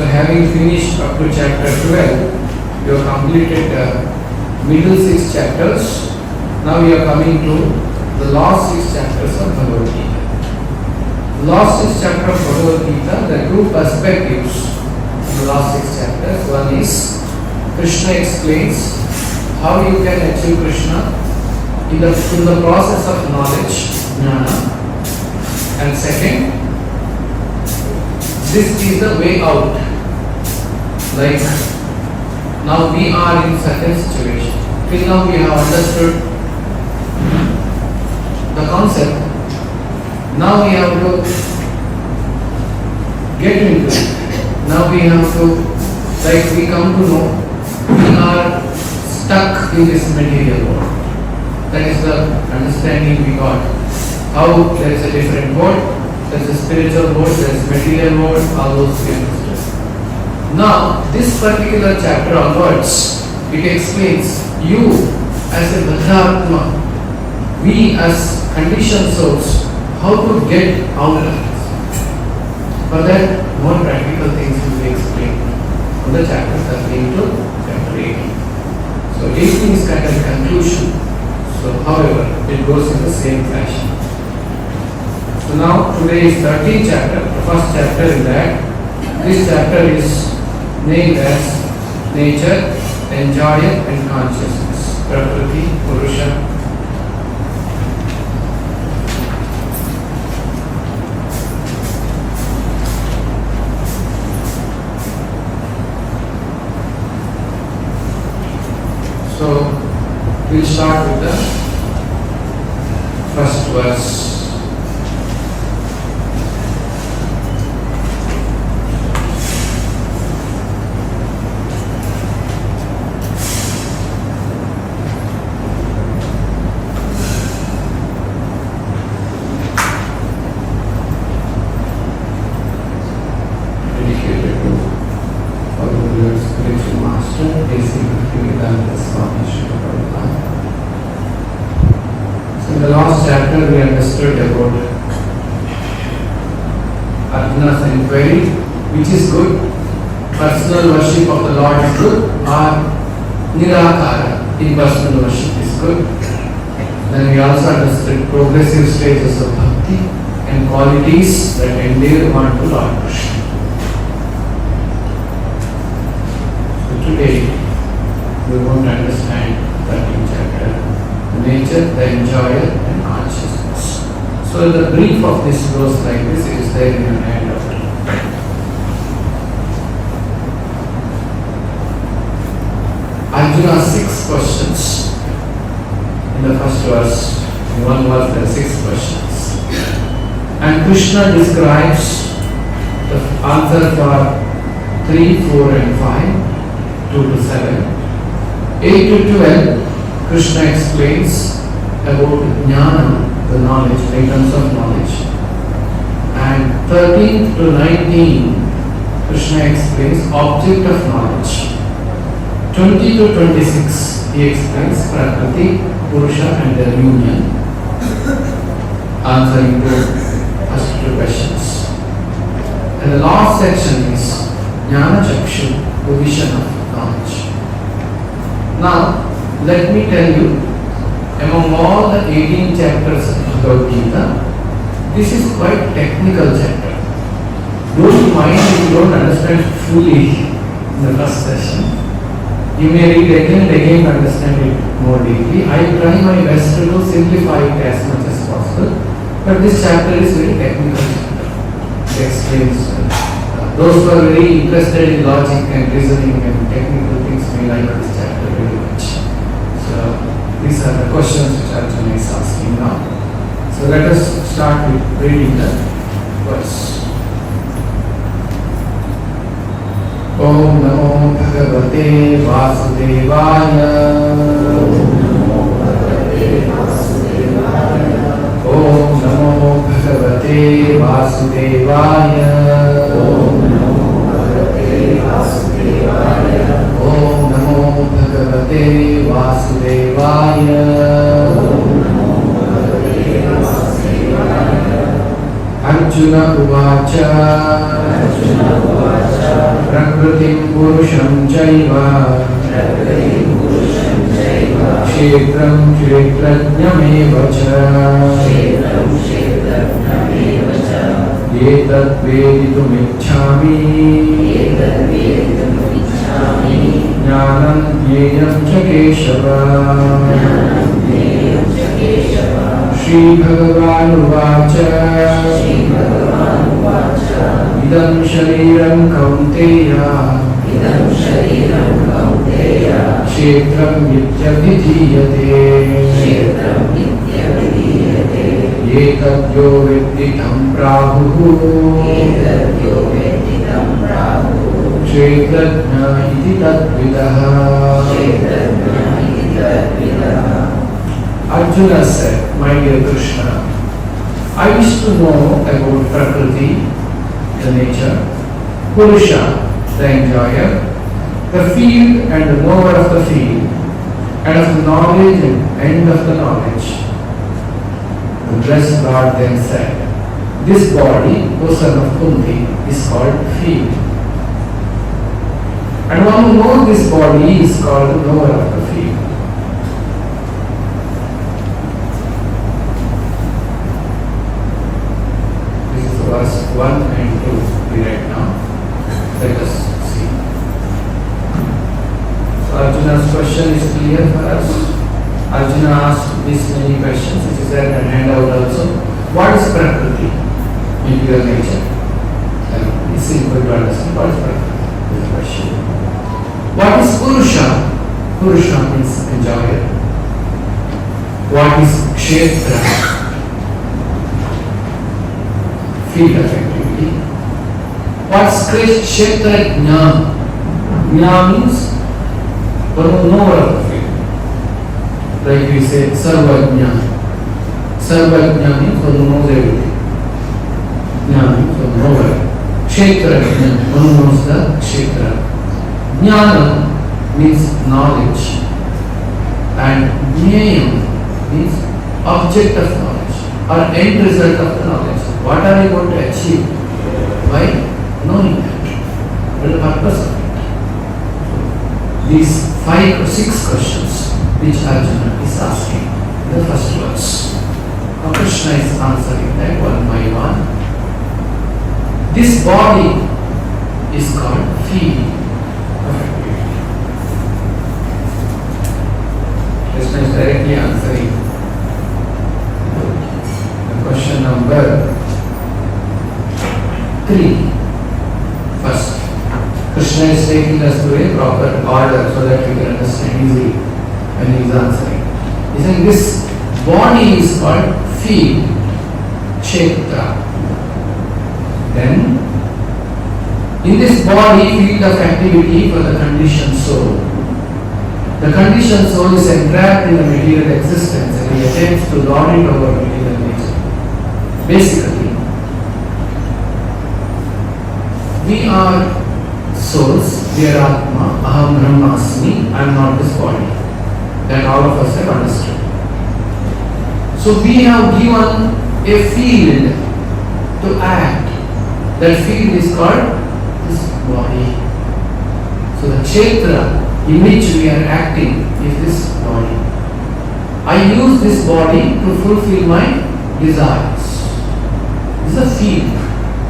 So having finished up to chapter 12, you have completed the middle 6 chapters. Now we are coming to the last 6 chapters of Bhagavad Gita. Last 6 chapters of Bhagavad Gita, there are 2 perspectives in the last 6 chapters. One is Krishna explains how you can achieve Krishna in the process of knowledge, jnana. And second, this is the way out. Like now we are in certain situation. Till now we have understood the concept. Now we have to get into it. Now we have to, like we come to know, we are stuck in this material world. That is the understanding we got. How there is a different world, there is a spiritual world, there is material world, all those things. Now, this particular chapter onwards, it explains you as a Bhadratma, we as conditioned souls, how to get out of this. For that, more practical things will be explained from the chapter 13 to chapter 18. So 18 is kind of a conclusion. So however, it goes in the same fashion. So now today is 13th chapter, the first chapter in that. This chapter is named as Nature, Enjoyer and Consciousness. Prakriti, Purusha. So we'll start with the first verse. In the last chapter we understood about Arjuna's inquiry, which is good. Personal worship of the Lord is good, or Nirakara, impersonal worship is good. Then we also understood progressive stages of bhakti and qualities that endear one to Lord Krishna. So today we want to understand 13th chapter, nature, the enjoyer and consciousness. So the brief of this goes like this, it is there in your handout. Arjuna 6 questions. In the first verse, in one verse there are 6 questions. And Krishna describes the answer for 3, 4 and 5, 2 to 7. 8 to 12, Krishna explains about jnana, the knowledge, items of knowledge. And 13 to 19, Krishna explains object of knowledge. 20 to 26, he explains Prakriti, Purusha and their union, answering the first 2 questions. And the last section is Jnana Chakshu, the vision of knowledge. Now, let me tell you, among all the 18 chapters of Bhagavad Gita, this is quite technical chapter. Don't mind if you don't understand fully in the first session. You may read again and again to understand it more deeply. I try my best to simplify it as much as possible. But this chapter is very technical chapter. It explains. Those who are very interested in logic and reasoning and technical things may like this chapter very much. So these are the questions which Arjuna is asking now. So let us start with reading the verse. Om Namo Bhagavate Vasudevaya. Om Namo Bhagavate Vasudevaya. Om Namo Bhagavate Vasudevaya. Om Namo Bhagavate Vasudevaya. Om Namo Bhagavate Vasudevaya. Arjuna Uvacha. प्रकृतिं पुरुषं चैव क्षेत्रं क्षेत्रज्ञमेव च एतत् वेदितुमिच्छामि ज्ञानं ज्ञेयं च केशव। श्रीभगवानुवाच इदं शरीरं कौन्तेय क्षेत्रं इत्यभिधीयते एतद्यो वेत्ति तं प्राहुः क्षेत्रज्ञ इति तद्विदः। Arjuna said, "My dear Krishna, I wish to know about Prakriti, the nature, Purusha, the enjoyer, the field and the knower of the field, and of the knowledge and end of the knowledge." The blessed Lord then said, "This body, O son of Kunti, is called field. And one who knows this body is called the knower of the field." This is verse 1 and 2 we read now. Let us see. So Arjuna's question is clear for us. Arjuna asked these many questions. It is there in the handout also. What is Prakriti? Material nature. It's simple to understand. What is Prakriti? This is the question. What is Purusha? Purusha means enjoyer. What is Kshetra? Field of activity. What's Kshetrajna? Jna means one who knows of the field. Like we say Sarvajna. Sarvajna means one who knows everything. Jna means one knower. Kshetrajna, one who knows the Kshetra. Jnana means knowledge. And Jnayam means object of knowledge or end result of the knowledge. What are you going to achieve by knowing that? What is the purpose of it? These 5 or 6 questions which Arjuna is asking in the first verse. Now Krishna is answering that one by one. This body is called field of activity. Krishna is directly answering the question number 3. First, Krishna is taking us to a proper order so that we can understand easily when he is answering. He is saying this body is called field, Kshetra. Then, in this body, field of activity for the conditioned soul. The conditioned soul is entrapped in the material existence and he attempts to lord it over material nature. Basically, we are souls, we are Atma, Aham Brahmasmi, I am not this body. That all of us have understood. So we have given a field to act. That field is called this body. So the Kshetra in which we are acting is this body. I use this body to fulfill my desires. This is a field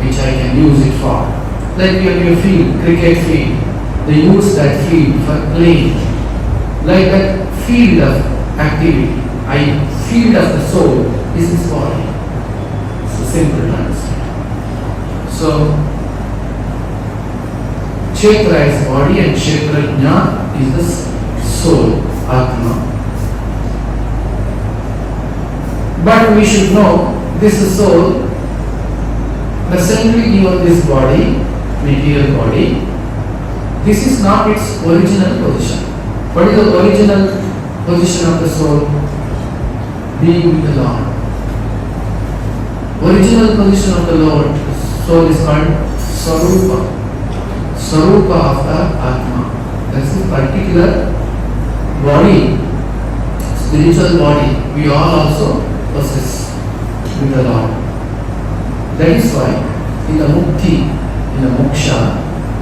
which I can use it for. Like we have a field, cricket field. They use that field for playing. Like that field of activity, field of the soul is this body. It's so simple to understand. So, Kshetra is body and Kshetrajna is the soul, Atma. But we should know this soul presently given this body, material body, this is not its original position. What is the original position of the soul? Being with the Lord. Original position of the Lord, soul is called Sarupa. Sarupa of the Atma. That is a particular body, spiritual body. We all also possess with the Lord. That is why in the mukti, in the moksha,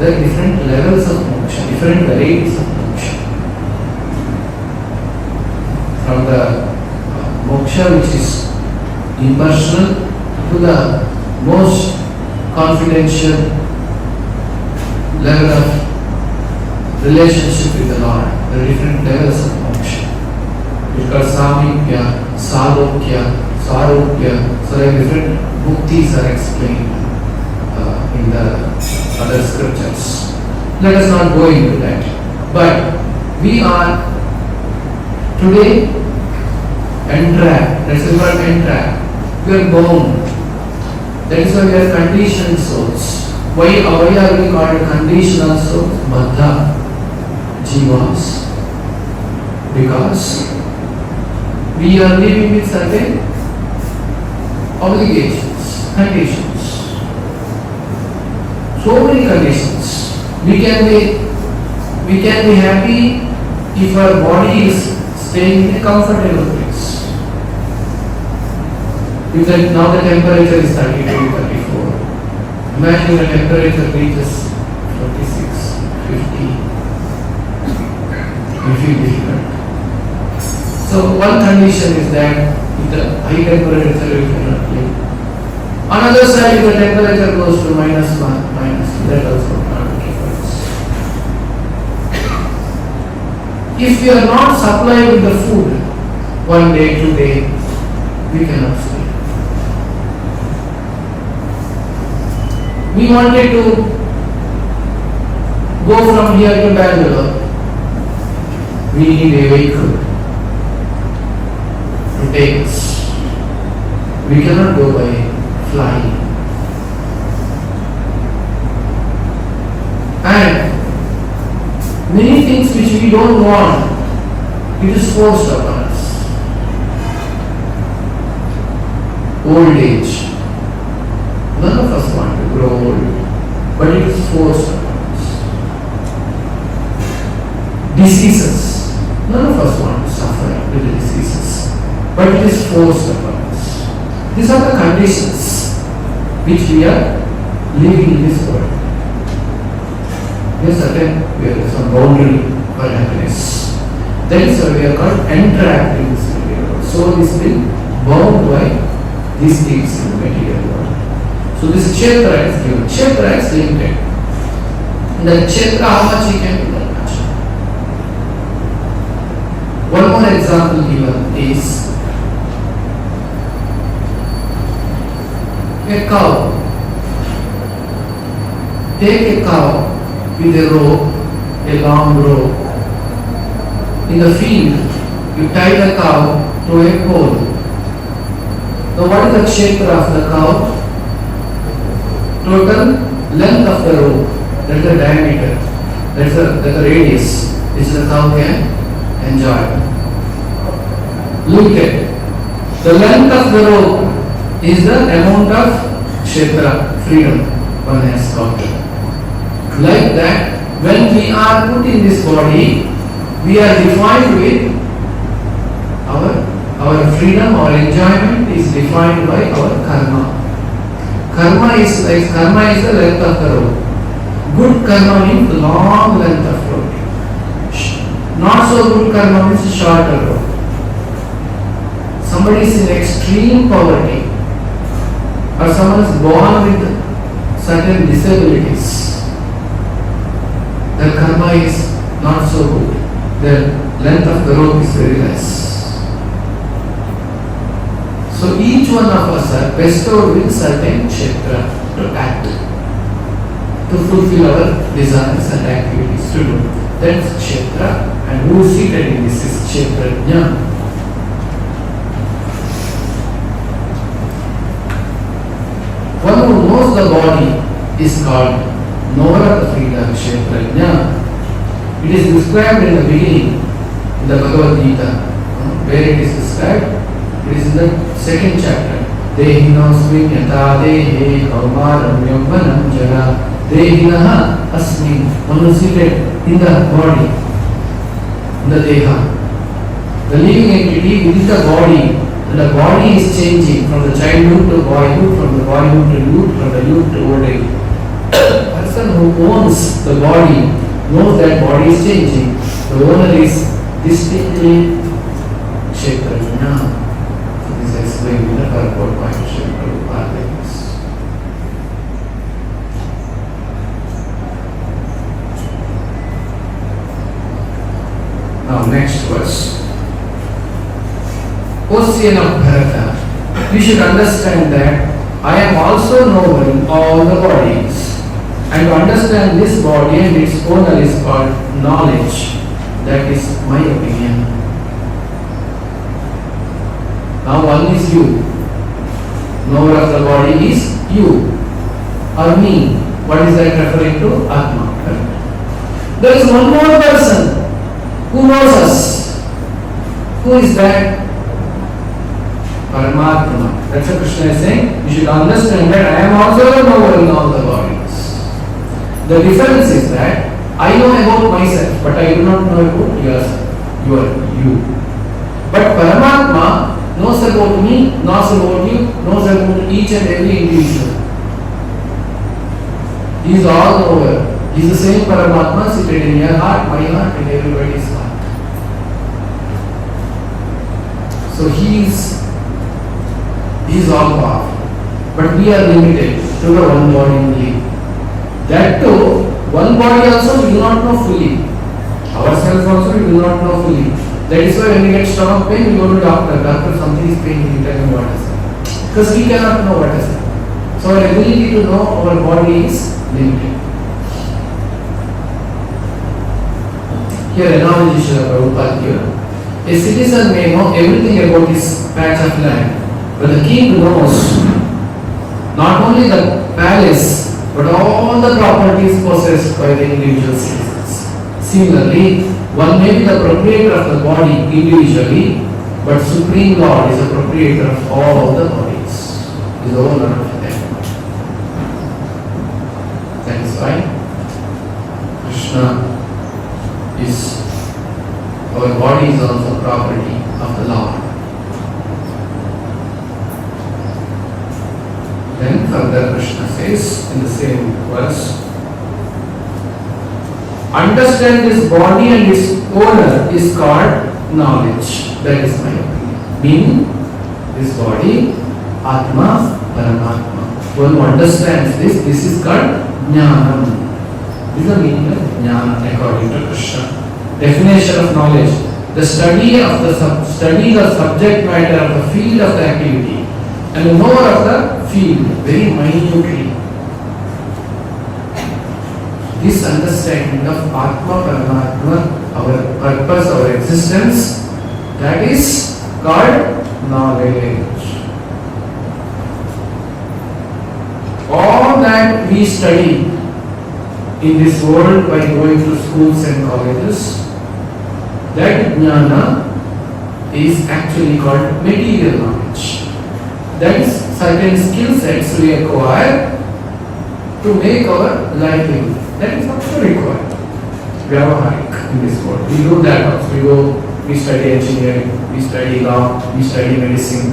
There are different levels of moksha, different varieties of moksha. From the moksha which is impersonal to the most confidential level of relationship with the Lord. There are different levels of moksha. It's called Samipya, Sadokya, Sarokya. So there are different muktis are explained in the other scriptures. Let us not go into that. But we are today entrapped. That's the word entrapped. We are bound. That is why we are conditioned souls. Why are we called conditional souls? Baddha jivas. Because we are living with certain obligations, conditions. So many conditions. We can be happy if our body is staying in a comfortable place. If now the temperature is 32, 34. Imagine the temperature reaches 46, 50. You feel difficult. So one condition is that with the high temperature you cannot live. Another side, if the temperature goes to -1, -2, that also not okay for us. If we are not supplied with the food, 1 day, 2 days, we cannot sleep. We wanted to go from here to Bangalore. We need a vehicle to take us. We cannot go by flying. And many things which we don't want, it is forced upon us. Old age. None of us want to grow old, but it is forced upon us. Diseases. None of us want to suffer with the diseases, but it is forced upon us. These are the conditions which we are living in this world. Yes, again, there is some boundary for happiness. That is why we are called entrapped in this material world. Soul is being bound by these things in the material world. So this Kshetra is given. Kshetra is limited. In the Kshetra, how much he can do, that much. One more example given is a cow. Take a cow with a rope, a long rope. In the field, you tie the cow to a pole. Now what is the Kshetra of the cow? Total length of the rope, that is the diameter, that is the radius which the cow can enjoy. Limited. The length of the rope is the amount of Kshetra, freedom one has got. Like that, when we are put in this body, we are defined with our freedom, our enjoyment is defined by our karma. Karma is the length of the rope. Good karma means the long length of rope. Not so good karma means shorter rope. Somebody is in extreme poverty, or someone is born with certain disabilities. Their karma is not so good. Their length of the rope is very less. So each one of us are bestowed with certain kshetra to act, to fulfill our desires and activities to do. That is kshetra, and who is seated in this is kshetrajna. One who knows the body is called knower of the freedom, kshetrajna. It is described in the beginning in the Bhagavad Gita, where it is described. It is in the 2nd chapter. Dehinosmin yata dehe kaumaram yavvanam jara dehinaha asmin. One is seated in the body, in the deha. The living entity within the body, and the body is changing from the childhood to boyhood, from the boyhood to youth, from the youth to old age. person who owns the body knows that body is changing. The owner is distinctly Kshetrajna. So this is explained in the purport by Srila Prabhupada like this. Now next verse. O son of Bharata, you should understand that I am also knowing all the bodies. And to understand this body and its owner is called knowledge. That is my opinion. Now one is you. Knower of the body is you or me. What is that referring to? Atma. There is one more person who knows us. Who is that? Paramatma. That's what Krishna is saying. You should understand that I am also the knower in all the bodies. The difference is that I know about myself, but I do not know about yourself. You. But Paramatma knows about me, knows about you, knows about each and every individual. He is all knower. He is the same Paramatma seated in your heart, my heart, and everybody's heart. So he is all powerful. But we are limited to the one body only. That too, one body also we do not know fully. Ourselves also we do not know fully. That is why when we get stomach pain, we go to doctor. Doctor, something is paining you, tell me what is it. Because we cannot know what is it. So our ability to know our body is limited. Here analogy Srila Prabhupada here. A citizen may know everything about his patch of land, but the king knows not only the palace but all the properties possessed by the individual citizens. Similarly, one may be the proprietor of the body individually, but Supreme Lord is the proprietor of all the bodies. Is the owner of them. That is why Krishna is, our body is also property of the Lord. Then further Krishna says in the same verse, understand this body and its owner is called knowledge. That is my opinion. Meaning, this body, Atma, Paramatma. One who understands this is called Jnanam. This is the meaning of Jnana according to Krishna. Definition of knowledge: the study of the subject matter of the field of the activity, and the knower of the field very minutely. This understanding of Atma, Paramatma, our purpose, our existence, that is called knowledge. All that we study in this world by going to schools and colleges, that jnana is actually called material knowledge. That is certain skill sets we acquire to make our livelihood. That is also required. Vyavaharik in this world. We do that also. We study engineering, we study law, we study medicine.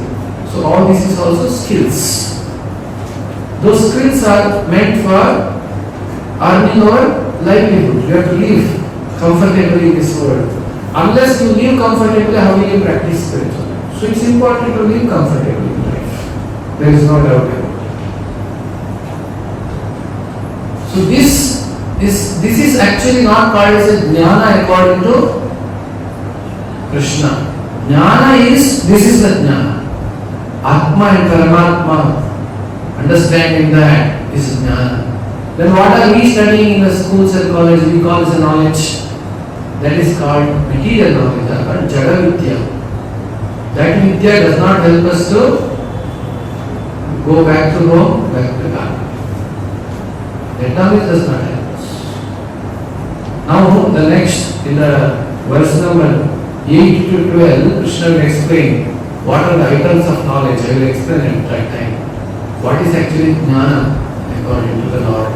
So all this is also skills. Those skills are meant for earning our livelihood. You have to live comfortably in this world. Unless you live comfortably, how will you practice spirituality? So it's important to live comfortably in life. There is no doubt about it. So this is actually not called as a jnana according to Krishna. Jnana is, this is the jnana. Atma and Paramatma, understanding that is jnana. Then what are we studying in the schools and colleges? We call this a knowledge. That is called material knowledge, called Jada Vidya. That Vidya does not help us to go back to home, back to God. That knowledge does not help us. Now the next, in the verse number 8 to 12, Krishna will explain what are the items of knowledge. I will explain at that time. What is actually jnana according to the Lord.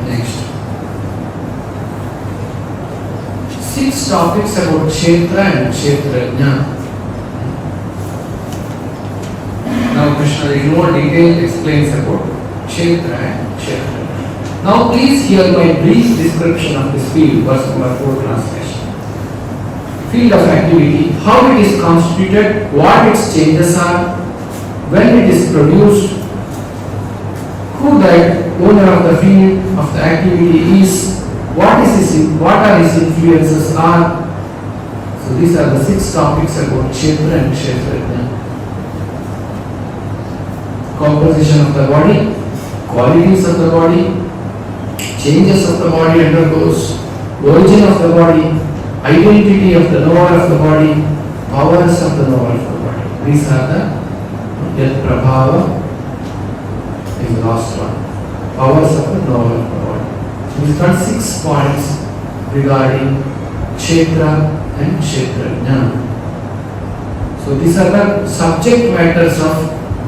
Next. 6 topics about Kshetra and Kshetrajna. Now Krishna will in more detail explains about Kshetra and Kshetra. Now please hear my brief description of this field, verse number 4 translation. Field of activity, how it is constituted, what its changes are, when it is produced, who that owner of the field of the activity is, what are his influences are. So these are the 6 topics about Kshetra and Kshetrajna. Composition of the body, qualities of the body, changes of the body undergoes, origin of the body, identity of the knower of the body, powers of the knower of the body. These are the Yat Prabhava is the last one. Powers of the knower of the body. So these are 6 points regarding Kshetra and Kshetrajna. So these are the subject matters of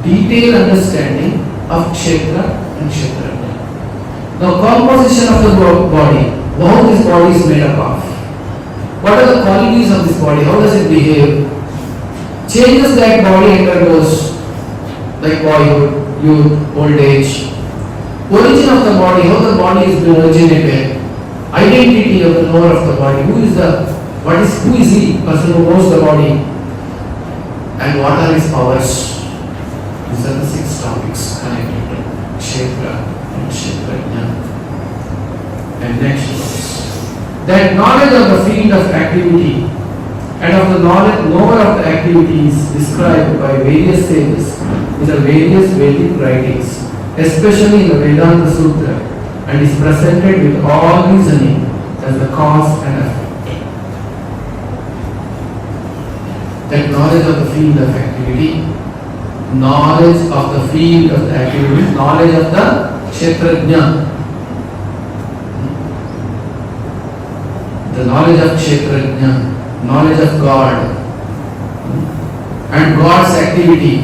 detailed understanding of Kshetra and Kshetrajna. Now composition of the body, how this body is made up of. What are the qualities of this body? How does it behave? Changes that body undergoes, like boyhood, youth, old age. Origin of the body, how the body is being originated. Identity of the knower of the body. Who is he? Person who knows the body. And what are his powers? These are the 6 topics connected to Kshetra and Kshetrajna. And next verse. That knowledge of the field of activity and of the knower of the activity is described by various sages in the various Vedic writings, especially in the Vedanta Sutra, and is presented with all reasoning as the cause and effect. That knowledge of the field of activity, knowledge of the field of the activity, knowledge of the Kshetrajna, the knowledge of Kshetrajna, knowledge of God, and God's activity.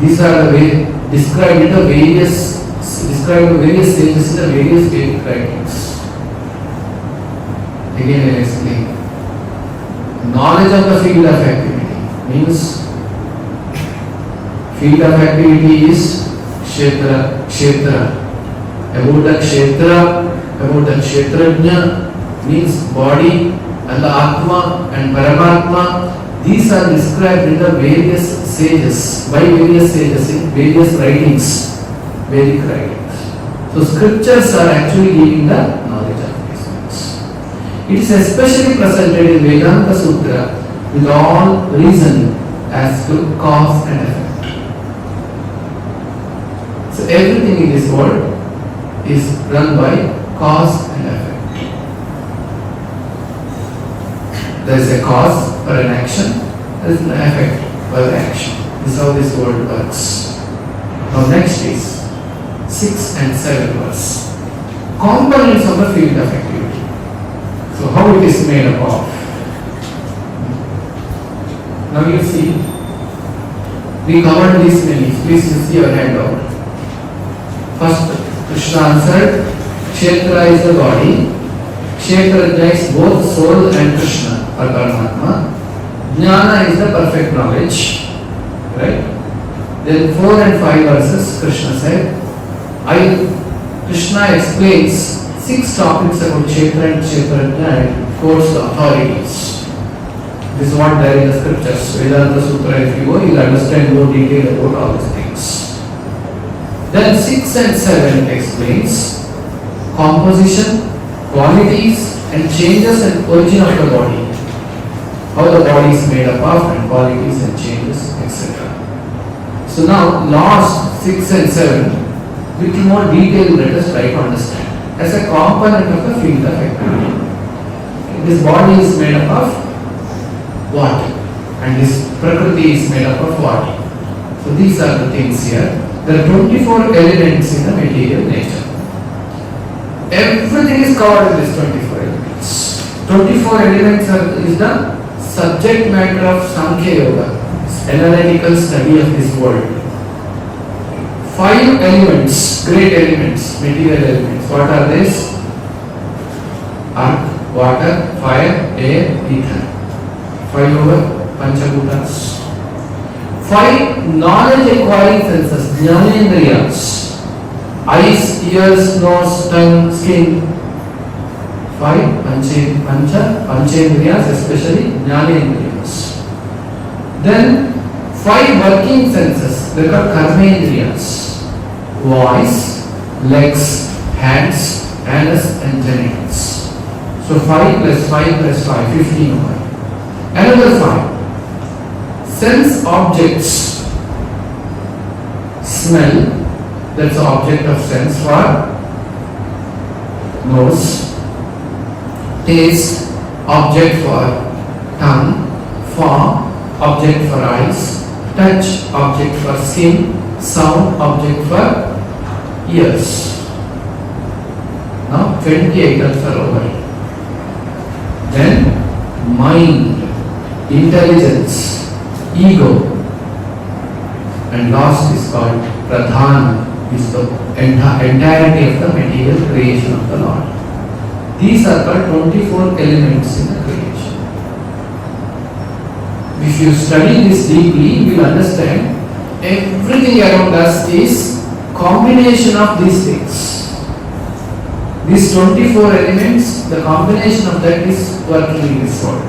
These are the way described in the various stages in the various Vedic writings. Again I will explain. Knowledge of the field of activity means field of activity is Kshetra. About the Kshetrajna means body and the Atma and Paramatma. These are described in the various sages, by various sages in various writings, Vedic writings. So scriptures are actually giving the knowledge of these things. It is especially presented in Vedanta Sutra with all reasoning as to cause and effect. So everything in this world is run by cause and effect. There is a cause for an action, there is an effect for the action. This is how this world works. Now next is 6 and 7 verse. Components of the field of activity. So how it is made up of. Now you see, we covered these many. Please see your handout. First, Krishna answered, Kshetra is the body. Kshetrajna is both soul and Krishna or Paramatma. Jnana is the perfect knowledge. Right? Then 4 and 5 verses, Krishna said, Krishna explains 6 topics about Kshetra and Kshetrajna and quotes the authorities. This is what there in the scriptures. Vedanta Sutra, if you go, you will understand more detail about all these things. Then 6 and 7 explains composition, qualities and changes and origin of the body. How the body is made up of and qualities and changes, etc. So now last 6 and 7, little more detail let us try to understand. As a component of the field of activity. This body is made up of what? And this Prakriti is made up of what? So these are the things here. There are 24 elements in the material nature. Everything is covered in these 24 elements. 24 elements is the subject matter of Sankhya Yoga, analytical study of this world. 5 elements, great elements, material elements. What are these? Earth, water, fire, air, ether. 5 over Panchabhutas. 5 knowledge acquiring senses, jnanendriyas, eyes, ears, nose, tongue, skin. 5 panchendriyas, especially jnanendriyas. Then 5 working senses, they are karmendriyas, voice, legs, hands, anus and genitals. So 5 plus 5 plus 5, 15 over. Another 5. Sense objects. Smell, that's the object of sense for nose. Taste, object for tongue. Form, object for eyes. Touch, object for skin. Sound, object for ears. Now 20 items are over. Then mind, intelligence, ego, and last is called pradhana, is the entirety of the material creation of the Lord. These are called 24 elements in the creation. If you study this deeply, you will understand everything around us is combination of these things. These 24 elements, the combination of that is working in this world.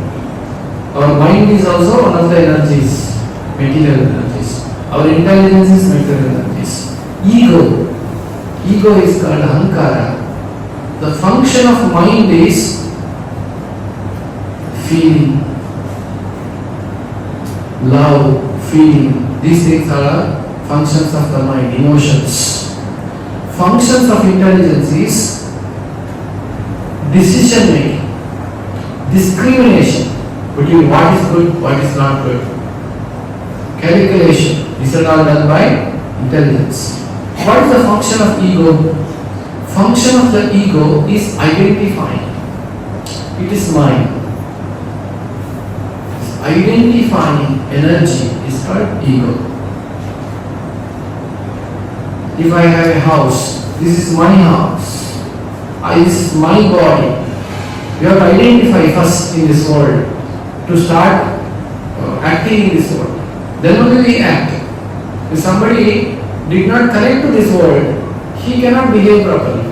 Our mind is also one of the energies, material energies. Our intelligence is material energies. Ego is called Ahankara. The function of mind is feeling, love, feeling. These things are functions of the mind, emotions. Functions of intelligence is decision making, discrimination between what is good, what is not good, calculation. These are all done by intelligence. What is the function of ego? Function of the ego is identifying. It is mind. Identifying energy is called ego. If I have a house, this is my house. This is my body. We have to identify first in this world to start acting in this world. Then only we act. If somebody did not connect to this world, he cannot behave properly.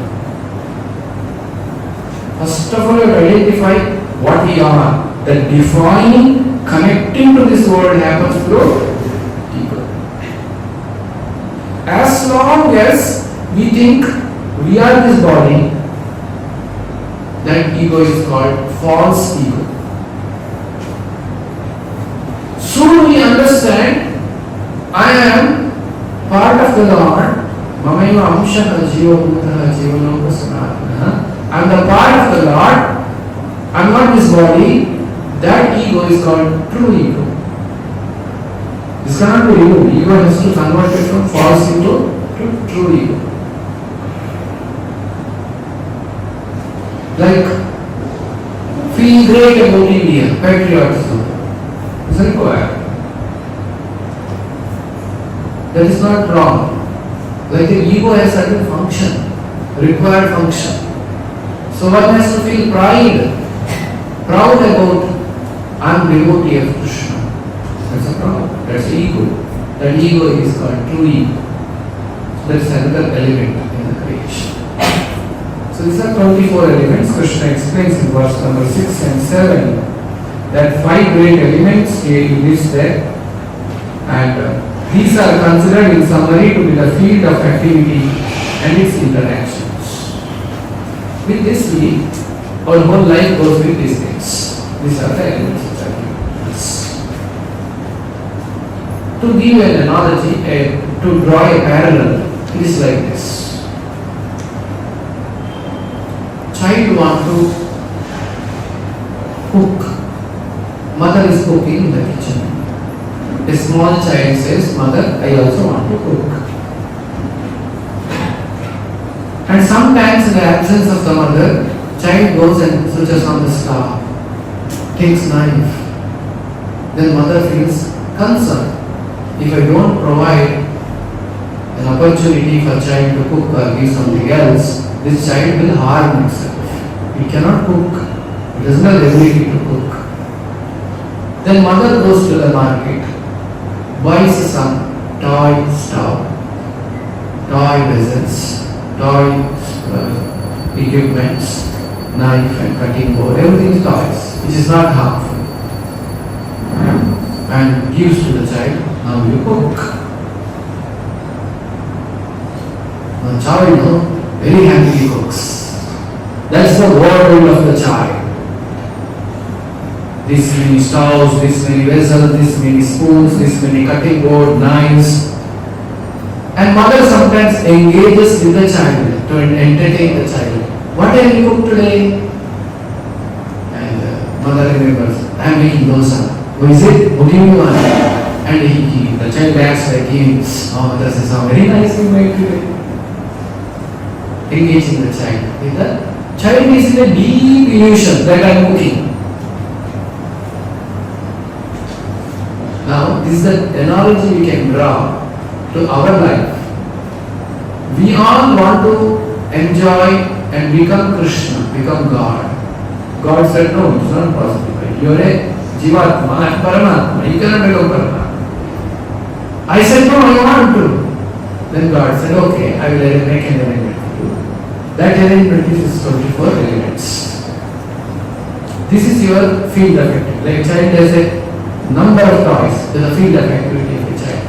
First of all, you have to identify what we are. The defining, connecting to this world happens through ego. As long as we think we are this body, that ego is called false ego. Soon we understand, I am part of the Lord. Mamaiva amshaha jiva bhutaha jivaloka sanatana. I am the part of the Lord. I am not this body. That ego is called true ego. This cannot be removed. Ego has to convert it from false ego to true ego. Like feel great about India, patriotism. Is required. That is not wrong. Like the ego has certain function, required function. So one has to feel proud about I am devotee of Krishna. That's a proud. That's ego. That ego is called true ego. So that is another element in the creation. So these are 24 elements. Krishna explains in verse number 6 and 7 that 5 great elements he lists there, and these are considered in summary to be the field of activity and its interactions. With this our whole life goes with these things. These are the elements which are given us. To give an analogy, to draw a parallel, it is like this. Child want to cook. Mother is cooking in the kitchen. A small child says, "Mother, I also want to cook." And sometimes in the absence of the mother, child goes and switches on the stove, takes knife. Then mother feels concerned. If I don't provide an opportunity for child to cook or give something else, this child will harm himself. He cannot cook. He doesn't have the ability to cook. Then mother goes to the market, buys some toy stuff, toy vessels, toy equipments, knife and cutting board, everything is toys, which is not harmful, and gives to the child. Now you cook. The child very happily cooks. That's the world of the child. This many stoves, this many vessels, this many spoons, this many cutting board, knives. And mother sometimes engages with the child to entertain the child. What have you cooked today? And mother remembers, I am making dosa. Who is it? What do you want? And the child acts like him. Oh, mother says, oh, very nice you made today. Engaging the child. The child is in a deep illusion that I am cooking. Now, this is the analogy we can draw to our life. We all want to enjoy and become Krishna, become God. God said, no, it's not possible. You are a Jivatma and Paramatma. You cannot become Paramatma. I said, no, I want to. Then God said, okay, I will make an arrangement for you. That arrangement is 24 elements. This is your field of activity. Like a child has a number of toys, there is a field of activity of the child.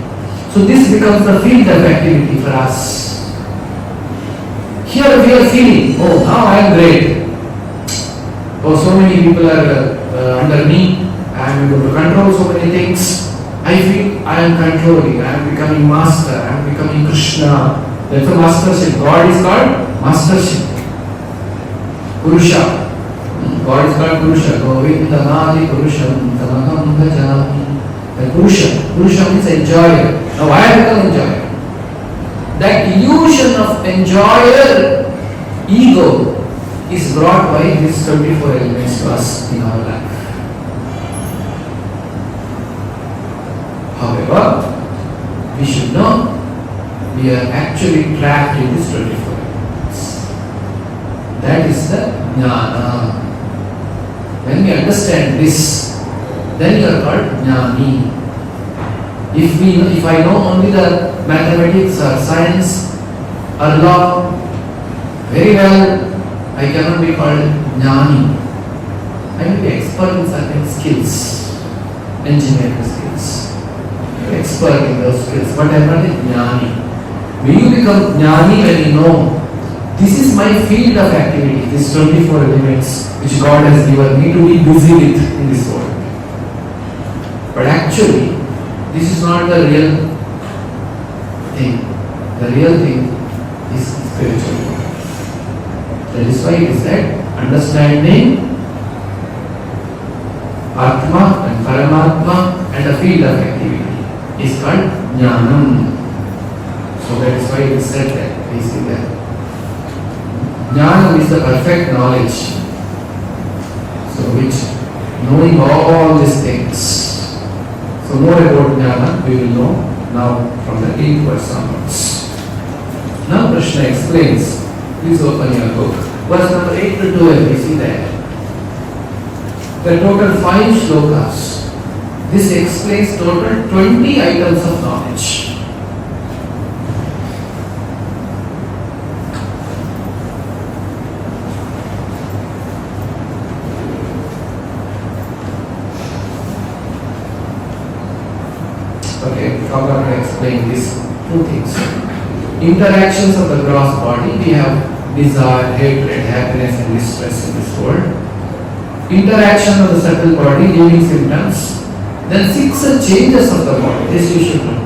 So this becomes the field of activity for us. Here we are feeling, oh, now I am great. Oh, so many people are under me. I am able to control so many things. I feel I am controlling. I am becoming master. I am becoming Krishna. That's a mastership. God is called mastership. Purusha. God is called Purusha. Govindamadi Purusham Tamaham Bhajami. The Purusha. Purusha means enjoyer. Now I have become enjoyer. That illusion of enjoyer ego is brought by these 24 elements to us in our life. However, we should know we are actually trapped in these 24 elements. That is the jnana. When we understand this, then you are called jnani. If I know only the mathematics or science or law very well, I cannot be called jnani. I will be expert in certain skills, engineering skills. Expert in those skills, but I am not a jnani. Will you become jnani when you know this is my field of activity, these 24 elements which God has given me to be busy with in this world. But actually, this is not the real thing. The real thing is spiritual. That is why it is said, understanding Atma and Paramatma and the field of activity is called Jnanam. So that is why it is said that. We see that. Jnanam is the perfect knowledge. So which knowing all these things. So more about Jnana we will know now from the 8th verse onwards. Now Krishna explains. Please open your book. Verse number 8 to 12, we see that. There are total 5 shlokas. This explains total 20 items of knowledge. Okay, how can I explain these 2 things? Interactions of the gross body, we have desire, hatred, happiness and distress in this world. Interaction of the subtle body, giving symptoms. Then 6 changes of the body, this you should know.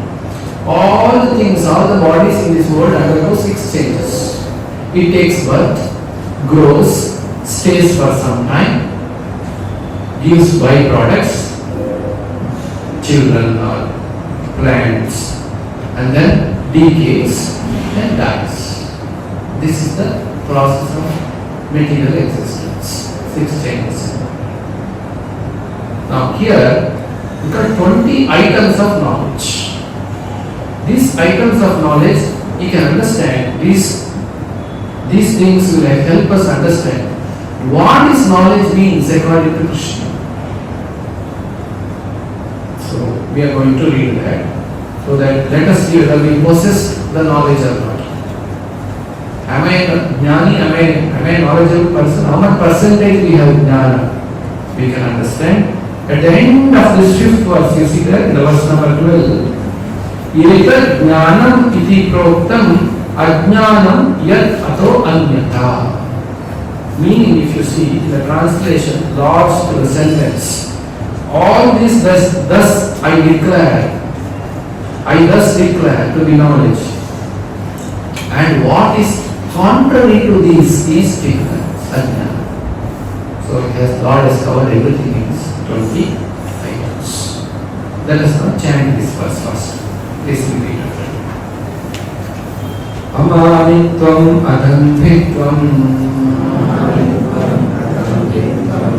All the things, all the bodies in this world undergo 6 changes. It takes birth, grows, stays for some time, gives byproducts, children or plants, and then decays and dies. This is the process of material existence. 6 changes. Now here, we got 20 items of knowledge. These items of knowledge, you can understand, these things will help us understand what is knowledge means according to Krishna. So, we are going to read that. So that let us see whether we possess the knowledge or not. Am I a jnani? Am I a knowledgeable person? How much percentage we have jnana? We can understand. At the end of this fifth verse, you see that in the verse number 12. Etat jnanam iti proktam ajnanam yat ato anyatha. Meaning, if you see the translation, Lord's to the sentence, all this thus I declare, I thus declare to be knowledge. And what is contrary to this is ignorance, ajnana. So Lord has covered everything in 20 items. Let us now chant this verse first. Please repeat after me. Amanitvam adhanvitvam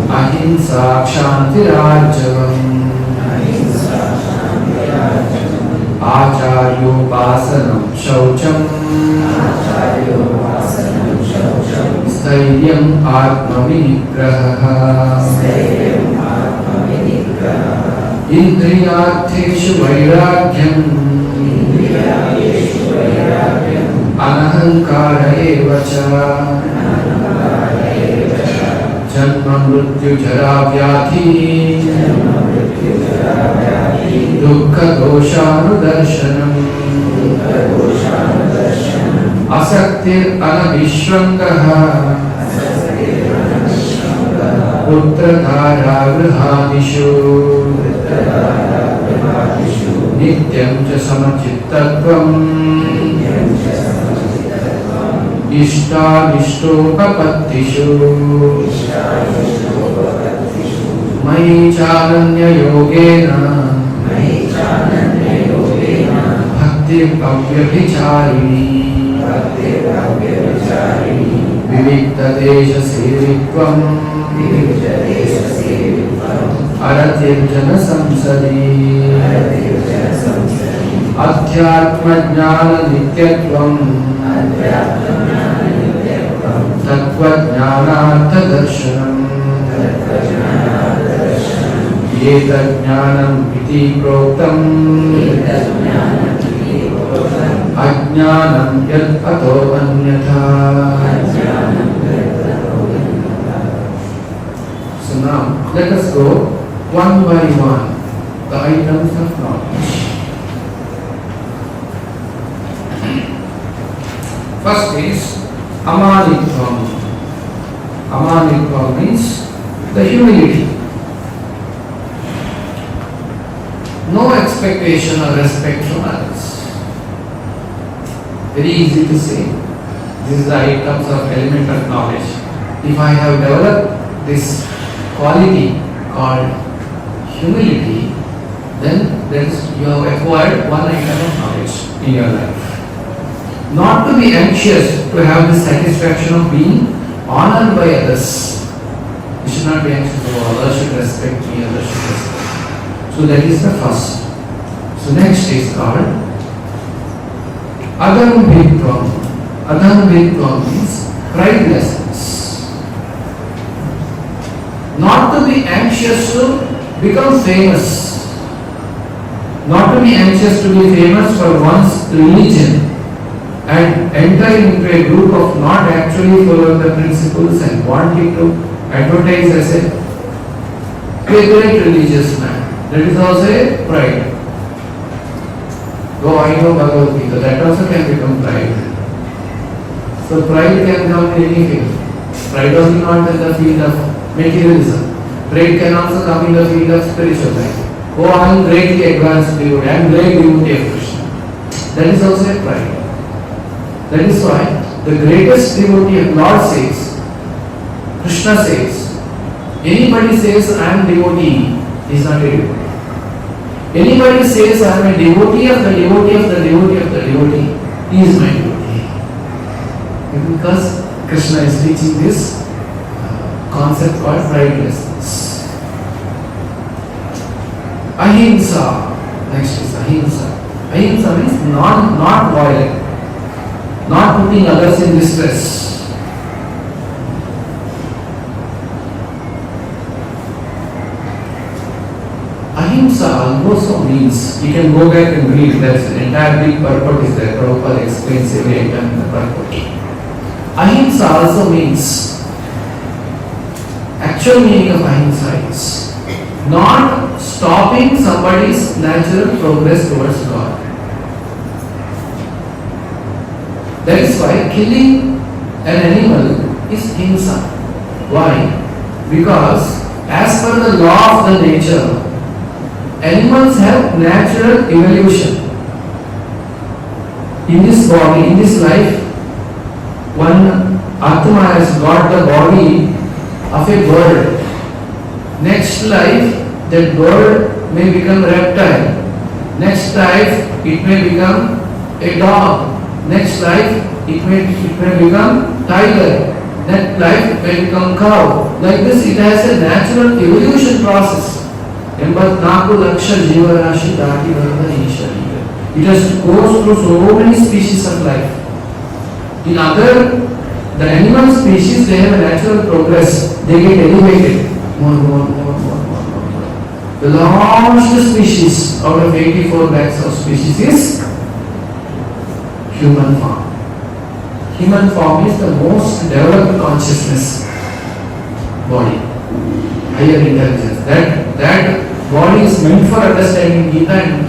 ahimsa kshantirajyavam acharyopasanam shaucham स्थैर्यम् आत्मविनिग्रहः इन्द्रियार्थेषु वैराग्यम् अनहङ्कार एव च जन्म मृत्यु जरा व्याधि दुःख दोषानुदर्शनम् असक्तिर् अनभिष्वङ्गः पुत्रधारा गृहादिषु नित्यं च समचित्तत्वम् इष्टानिष्टोपपत्तिषु मयि चानन्ययोगेन भक्तिर्व्यभिचारिणी विविक्तदेशसेवित्वम् अरतिर्जन संसदि अध्यात्मज्ञाननित्यत्वम् तत्त्वज्ञानार्थदर्शनम् एतज्ज्ञानम् इति प्रोक्तम् अज्ञानं यत् अतो अन्यथा. So now let us go one by one the items of knowledge. First is amanitvam. Amanitvam means the humility. No expectation or respect from others. Very easy to say. This is the items of element of knowledge. If I have developed this quality called humility, then you have acquired one item of knowledge in your life. Not to be anxious to have the satisfaction of being honored by others. You should not be anxious, oh, others should respect me, others should respect me. So that is the first. So next is called adhanvitvam. Adhanvitvam means pridelessness. Not to be anxious to become famous. Not to be anxious to be famous for one's religion and enter into a group of not actually following the principles and wanting to advertise as a great religious man. That is also a pride. Though I know Bhagavad Gita, that also can become pride. So pride can come in anything. Pride only not in the field of materialism. Pride can also come in the field of spiritual life. Oh, I am greatly advanced devotee, I am great devotee of Krishna. That is also a pride. That is why the greatest devotee of Lord says, Krishna says, anybody says I am devotee, he is not a devotee. Anybody says I am a devotee of the devotee of the devotee of the devotee, he is my devotee. Because Krishna is teaching this concept called pridelessness. Ahimsa. Next is ahimsa. Ahimsa means not violent, not putting others in distress. Ahimsa ahimsa also means, you can go back and read, there's an entire big purport is there, Prabhupada explains every item in the purport. Ahimsa also means, actual meaning of ahimsa is not stopping somebody's natural progress towards God. That is why killing an animal is himsa. Why? Because as per the law of the nature, animals have natural evolution. In this body, in this life, one Atma has got the body of a bird. Next life, that bird may become reptile. Next life, it may become a dog. Next life, it may become tiger. Next life may become cow. Like this, it has a natural evolution process. It has to go through so many species of life. In the animal species, they have a natural progress. They get elevated. More. The largest species out of 84 lakhs of species is human form. Human form is the most developed consciousness body, higher intelligence. That body is meant for understanding Gita and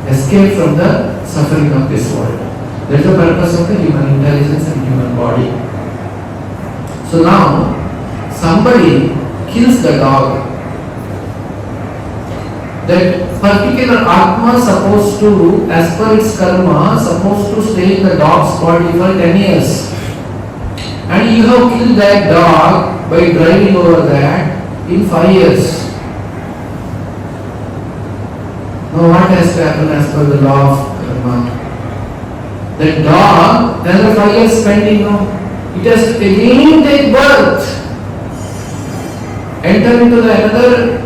escape from the suffering of this world. That is the purpose of the human intelligence and human body. So now, somebody kills the dog. That particular Atma supposed to, as per its karma, supposed to stay in the dog's body for 10 years. And you have killed that dog by driving over that in 5 years. Now what has to happen as per the law of karma? That dog, another 5 years spending, it has to again take birth, enter into the another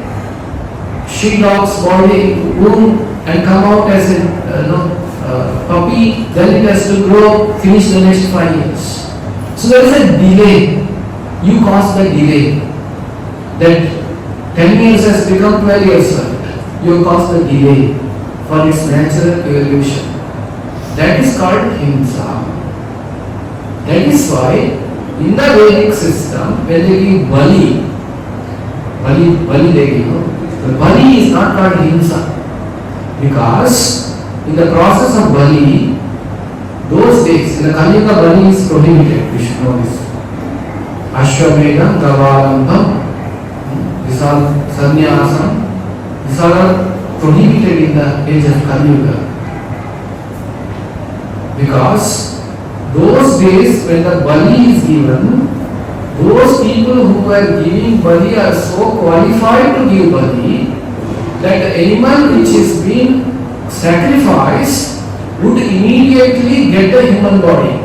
she-dog's body, womb, and come out as a puppy. Then it has to grow, finish the next 5 years. So there is a delay. You caused the delay. That 10 years has become 12 years old. You caused the delay for its natural evolution. That is called himsa. That is why in the Vedic system, when they give bali they give. The bali is not called himsa, because in the process of bali, those days, in the Kali Yuga, bali is prohibited. We should know this. Ashwamedham, Gavalambam, these are sannyasam, these are prohibited in the age of Kali Yuga. Because those days when the bali is given, those people who are giving bali are so qualified to give bali that the animal which is being sacrificed would immediately get the human body.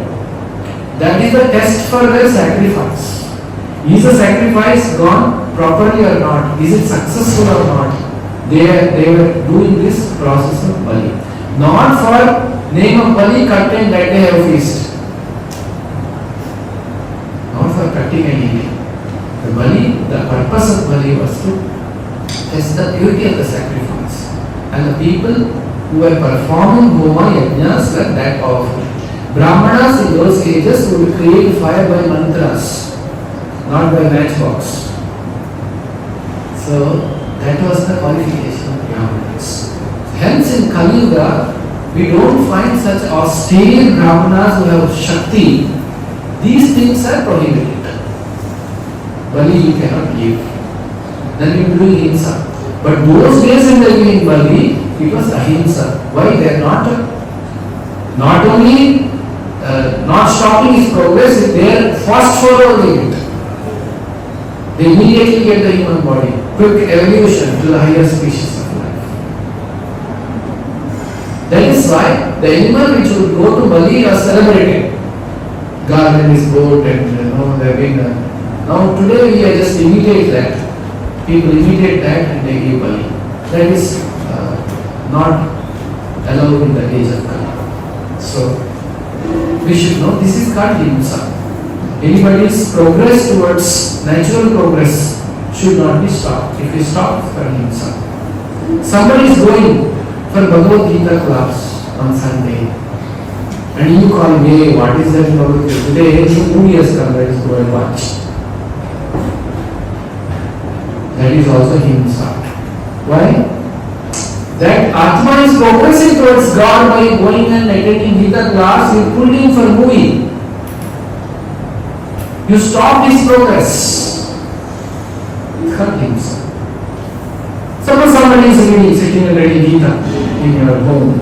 That is the test for their sacrifice. Is the sacrifice gone properly or not? Is it successful or not? They were doing this process of bali. Not for name of bali cut and that they have feast. Not for cutting and eating. The bali, the purpose of bali was to test the purity of the sacrifice. And the people who were performing homa yajnas were that powerful. Brahmanas in those ages would create fire by mantras, not by matchbox. So that was the qualification of Brahmanas. Hence in Kali Yuga, we don't find such austere Brahmanas who have Shakti. These things are prohibited. Bali you cannot give. Then you do himsa. But those days when they are giving bali, it was ahimsa. Why? They are not only not stopping his progress, they are fast forwarding it. They immediately get the human body. Quick evolution to the higher species of life. That is why the animal which would go to bali was celebrated. Garland is goat and they have been now today we are just imitate that. People imitate that and they give bali. That is not allowed in the age of Kali. So we should know this is called himsa. Anybody's progress towards natural progress should not be stopped. If we stop, it's called himsa. Somebody is going for Bhagavad Gita class on Sunday, and you call me, "Hey, what is that Bhagavad Gita? Today, some movie has come, let us go and watch." That is also himsa. Why? That Atma is progressing towards God by going and attending Gita class. You pulled him for movie. You stopped his progress. It hurt himself. Suppose somebody is reading, sitting and reading Gita in your home.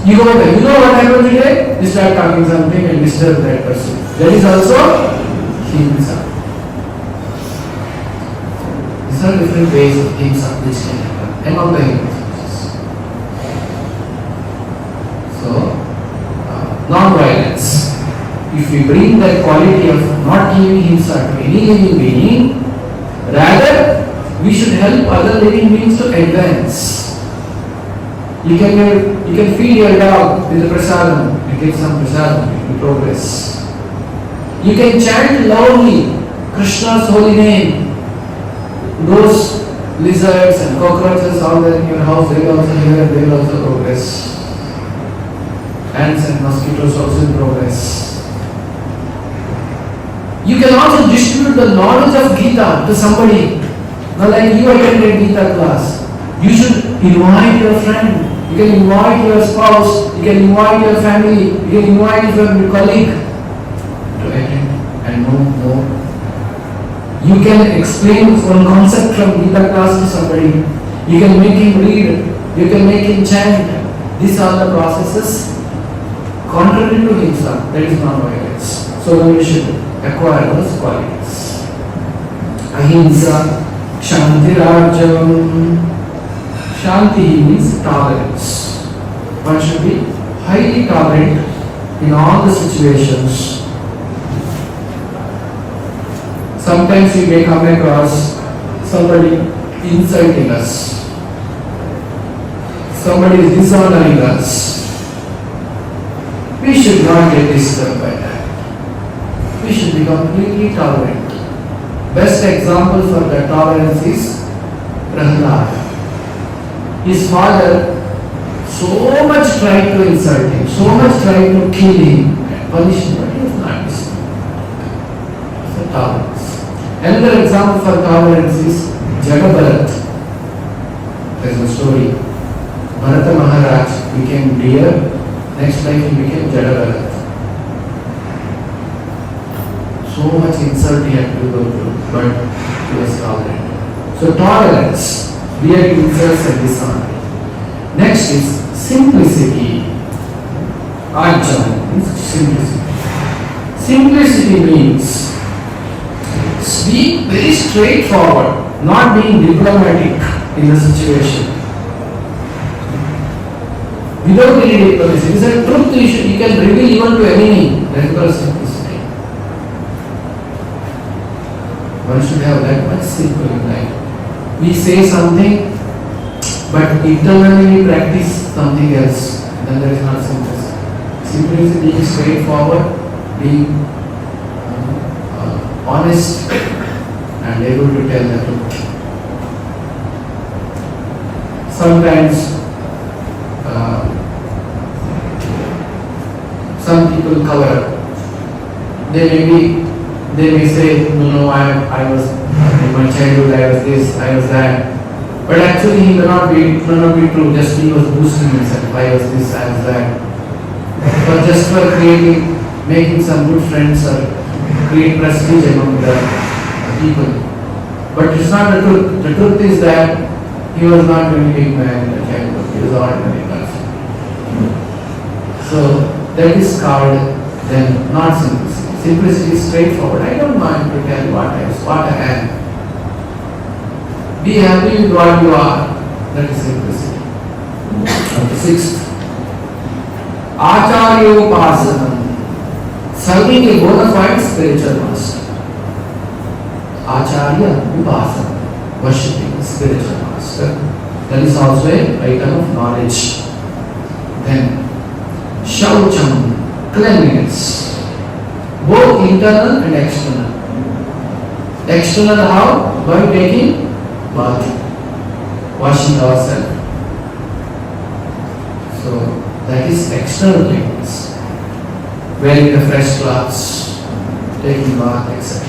You go there. You know what happened today? You start talking something and disturb that person. That is also himsa. These are different ways of himsa which can happen among the hindus. So, non-violence. If we bring that quality of not giving himsa to any living being, rather we should help other living beings to advance. You can feed your dog with the prasadam. You get some prasadam, you progress. You can chant loudly Krishna's holy name. Those lizards and cockroaches out there in your house, they will also hear, they will also progress. Ants and mosquitoes also in progress. You can also distribute the knowledge of Gita to somebody. Now, like you attended Gita class, you should invite your friend, you can invite your spouse, you can invite your family, you can invite your colleague to attend and know more. You can explain one concept from Gita class to somebody. You can make him read, you can make him chant. These are the processes contrary to himsa, that is non-violence. So we should acquire those qualities. Ahimsa, Kshantirajam. Shanti means tolerance. One should be highly tolerant in all the situations. Sometimes we may come across somebody insulting us. Somebody is dishonoring us. We should not get disturbed by that. We should be completely tolerant. Best example for the tolerance is Prahlad. His father so much tried to insult him, so much tried to kill him and punish him, but he was not disturbed. So tolerance. Another example for tolerance is Jagabharat. There is a story. Bharata Maharaj became deer, next life he became Jagabharat. So much insult he had to go through, but he was tolerant. So tolerance, bearing insults and dishonor. Next is simplicity. Ajahn means simplicity. Simplicity means be very straightforward, not being diplomatic in the situation. Without any diplomacy. This is a truth you can reveal even to enemy. That is called simplicity. One should have that much simple in life. We say something, but internally we practice something else. Then there is not simplicity. Simplicity being straightforward, being honest and able to tell the truth. Sometimes some people cover. They may say, no, I was in my childhood, I was this, I was that. But actually he may not be true. Just he was boosting himself. I was this, I was that. But just for making some good friends or create prestige among the people. But it's not the truth. The truth is that he was not really big man in the childhood. He was an ordinary person. So that is called then not simplicity. Simplicity is straightforward. I don't mind to tell what I am. Be happy with what you are. That is simplicity. Sixth, Acharyopasanam. Serving a bona fide spiritual master. Acharya Upasana, worshipping a spiritual master. That is also a item of knowledge. Then, Shaucham, cleanliness. Both internal and external. External how? By taking bath. washing ourselves. So that is external cleanliness. Wearing the fresh clothes, taking bath, etc.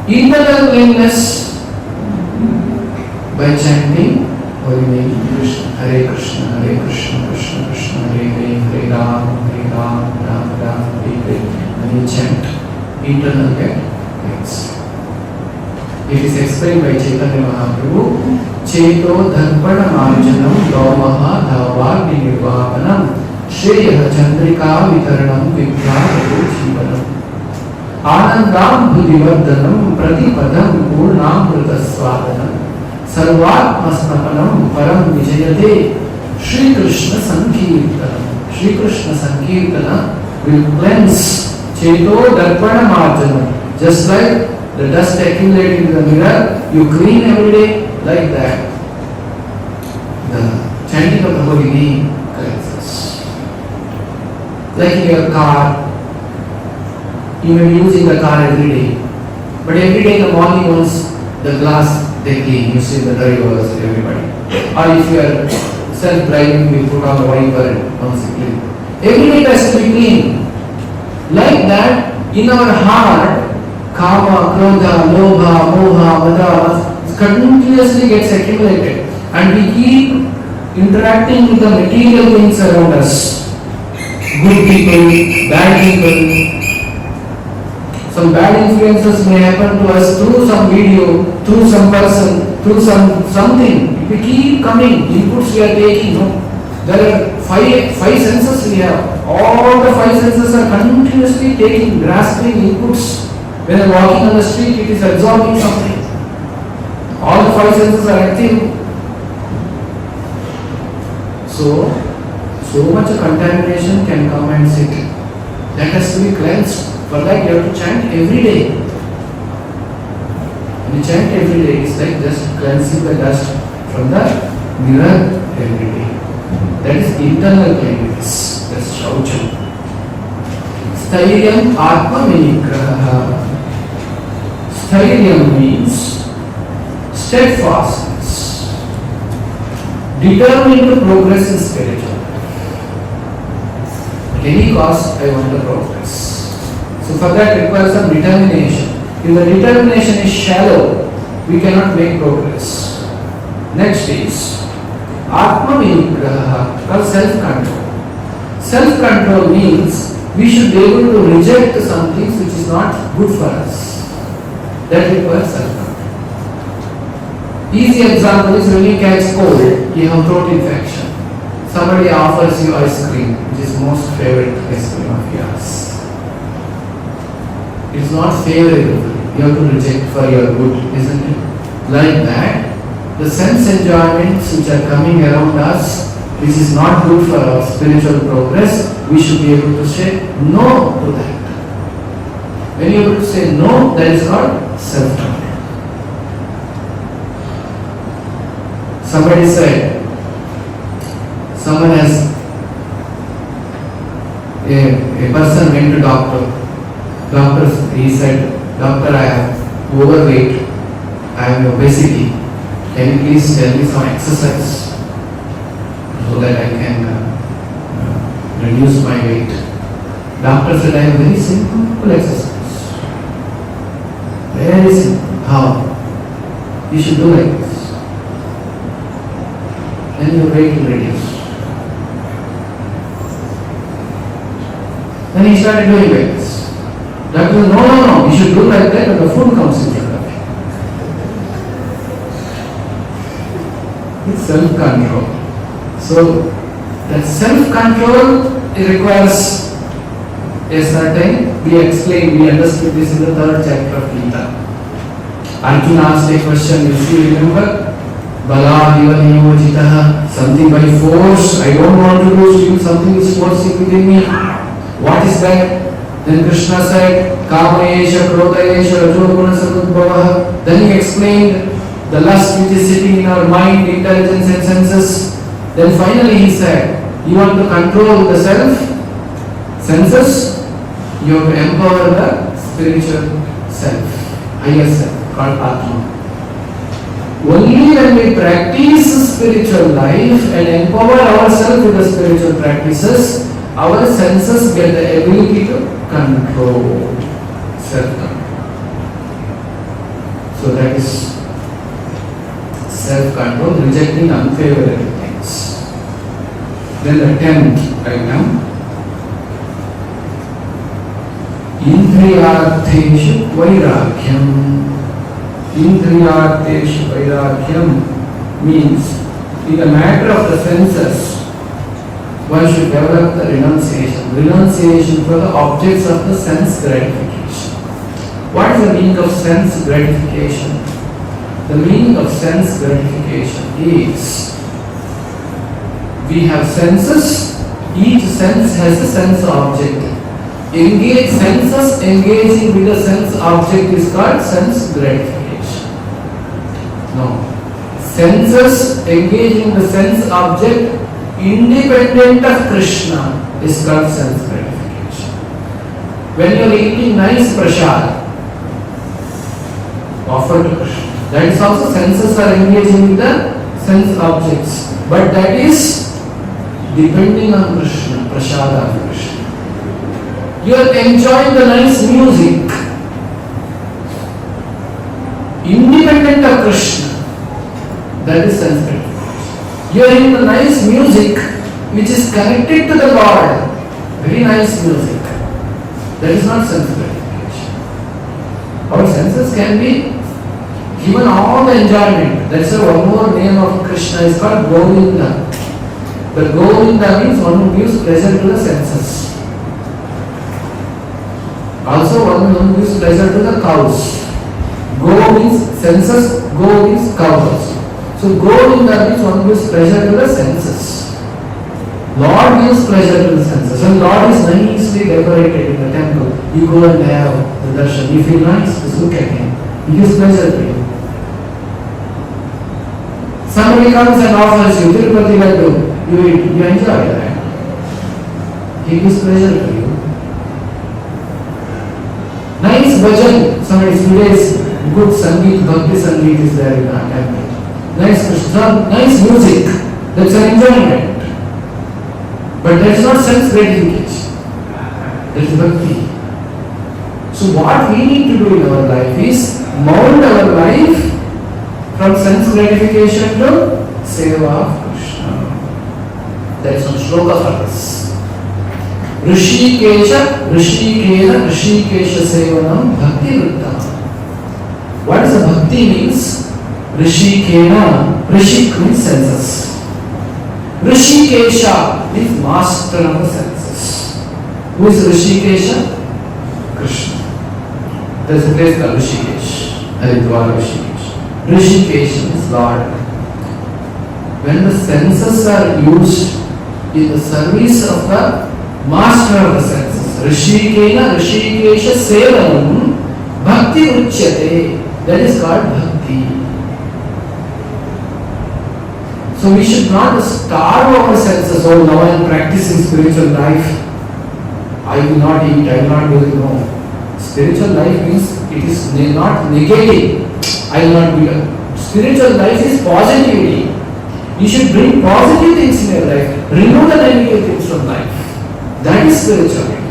Internal cleanliness by chanting holy name Krishna, Hare Krishna, Hare Krishna, Krishna Krishna, Hare Hare, Hare Ram, Ram Ram, Hare Hare. When you chant, internal cleanliness. It is explained by Chaitanya Mahaprabhu. Cheto dharpana marjanam domaha dhava nirvapanam shreya chandrika vitaranam vipravato jivanam anandam buddhivardhanam pratipadam purnamrita swadanam sarvatmasnapanam param vijayate Shri Krishna Sankirtanam. Shri Krishna Sankirtana will cleanse Cheto dharpana marjanam. Just like the dust accumulating in the mirror, you clean every day. Like that, the chanting of the holy name cleanses. Like in your car, you may be using the car every day, but every day in the morning once the glass they clean, you see the drivers, everybody. Or if you are self-driving, you put on the wiper and once you clean. Every day it has to be clean. Like that, in our heart, kama, krodha, lobha, moha, mada continuously gets accumulated, and we keep interacting with the material things around us. Good people, bad people. Some bad influences may happen to us through some video, through some person, through something. We keep coming, inputs we are taking. No? There are five senses we have. All the five senses are continuously taking, grasping inputs. When I am walking on the street, it is absorbing something. All the five senses are active. So much contamination can come and sit. That has to be cleansed. For that you have to chant every day. When you chant every day, it's like just cleansing the dust from the mirror every day. That is internal cleanliness. That's shaucham. Stairyam atma vinigraha. Stairyam means steadfastness, determined to progress in spiritual life. At any cost, I want to progress. So for that requires some determination. If the determination is shallow, we cannot make progress. Next is Atma Vinigraha, or self-control. Self-control means we should be able to reject some things which is not good for us. That requires self-control. Easy example is when you catch cold, you have throat infection. Somebody offers you ice cream, which is most favorite ice cream of yours. It's not favorable. You have to reject for your good, isn't it? Like that, the sense enjoyments which are coming around us, which is not good for our spiritual progress, we should be able to say no to that. When you are able to say no, that is called self-control. Somebody said, someone has, a person went to doctor. He said, doctor, I have overweight, I have obesity. Can you please tell me some exercise so that I can reduce my weight? Doctor said, I have very simple exercise. Very simple. How? You should do like this. Then your weight will reduce. Then he started doing like this. Doctor said, no, you should do like that when the food comes in front of you. It's self-control. So, that self-control requires a certain, we understood this in the 3rd chapter of Gita. Arjuna asked a question, if you remember, Baladiva niyojitaha, something by force, I don't want to do something is forcing within me. What is that? Then Krishna said, Kamayesha, Krodayesha, Rajoguna Samudbhavaha. Then he explained the lust which is sitting in our mind, intelligence and senses. Then finally he said, you want to control the senses, you have to empower the spiritual self, higher self, called Atma. Only when we practice spiritual life and empower ourselves with the spiritual practices, our senses get the ability to control, self-control. So that is self-control, rejecting unfavorable things. Then the 10th item, Indriyartheshu Vairagyam. Indriyartheshu Vairagyam means in the matter of the senses, one should develop the renunciation. Renunciation for the objects of the sense gratification. What is the meaning of sense gratification? The meaning of sense gratification is we have senses, each sense has a sense object. Senses engaging with the sense object is called sense gratification. No. Senses engaging the sense object independent of Krishna is called sense gratification. When you are eating nice prasad offered to Krishna, that is also senses are engaging with the sense objects. But that is depending on Krishna, prasada of Krishna. You are enjoying the nice music independent of Krishna. That is sense gratification. You are in the nice music which is connected to the Lord. Very nice music. That is not sense gratification. Our senses can be given all the enjoyment. That's why one more name of Krishna is called Govinda. The Govinda means one who gives pleasure to the senses. Also one who gives pleasure to the cows. Go means senses, go means cows. So Govinda means one who gives pleasure to the senses. Lord gives pleasure to the senses. And Lord is nicely decorated in the temple. You go and have the darshan. You feel nice, just look at him. He gives pleasure to you. Somebody comes and offers you Tirupati Laddu. You eat, you enjoy that. He gives pleasure to you. Nice bhajan, today's good sangeet, bhakti sangeet is there in our temple. Nice music, that's an enjoyment. But that is not sense gratification. That is bhakti. So what we need to do in our life is mold our life from sense gratification to seva of Krishna. There is one shloka for this. Rishikesha sevanam bhakti vritta. What does the bhakti means? Rishikena, Rishik means senses. Rishikesha means master of the senses. Who is Rishikesha? Krishna. There is a place called Rishikesh. Haridwar Rishikesh. Rishikesh means Lord. When the senses are used in the service of the master of the senses, Rishikena, Rishikesha sevanam bhakti uchyate. That is called bhakti. So we should not starve our senses. Oh, now I am practicing spiritual life. I will not eat, I will not do it. No. Spiritual life means it is not negating. I will not do. Spiritual life is positivity. You should bring positive things in your life. Remove the negative things from life. That is spiritual life.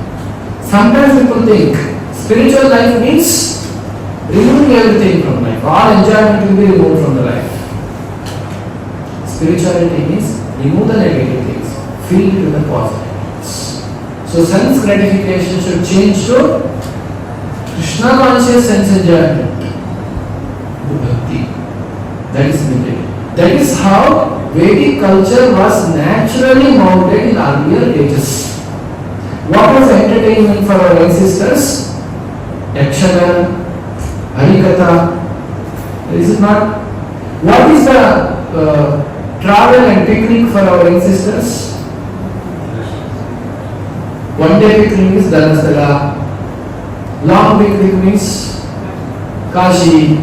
Sometimes people think spiritual life means removing everything from life. All enjoyment will be removed from the life. Spirituality means remove the negative things, fill it with the positive things. So sense gratification should change to Krishna conscious sense enjoyment. Bhakti. That is needed. That is how Vedic culture was naturally mounted in earlier ages. What was entertainment for our ancestors? Yakshagana, Harikatha. Is it not? What is the travel and picnic for our ancestors? One day picnic is Dasa. Long picnic means Kashi.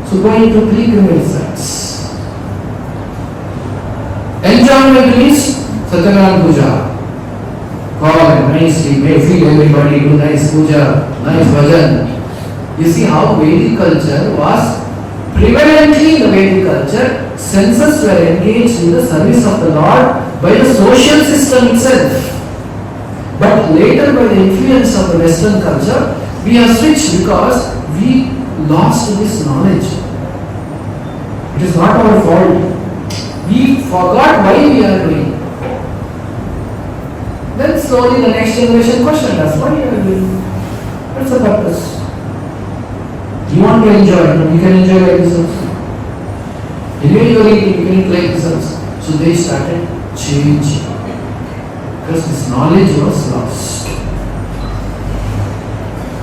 So going to pilgrimage sites. Enjoyment means Satyanarayana Puja. Call and nicely, feel everybody, do nice puja, nice bhajan. You see how Vedic culture was Prevalently in the Vedic culture, senses were engaged in the service of the Lord by the social system itself. But later, by the influence of the Western culture, we have switched because we lost this knowledge. It is not our fault. We forgot why we are doing. Then slowly the next generation questioned us, why you are doing? What's the purpose? You want to enjoy, you can enjoy like this also. Anyway you are eating, you can eat like this also. So they started changing. Because this knowledge was lost.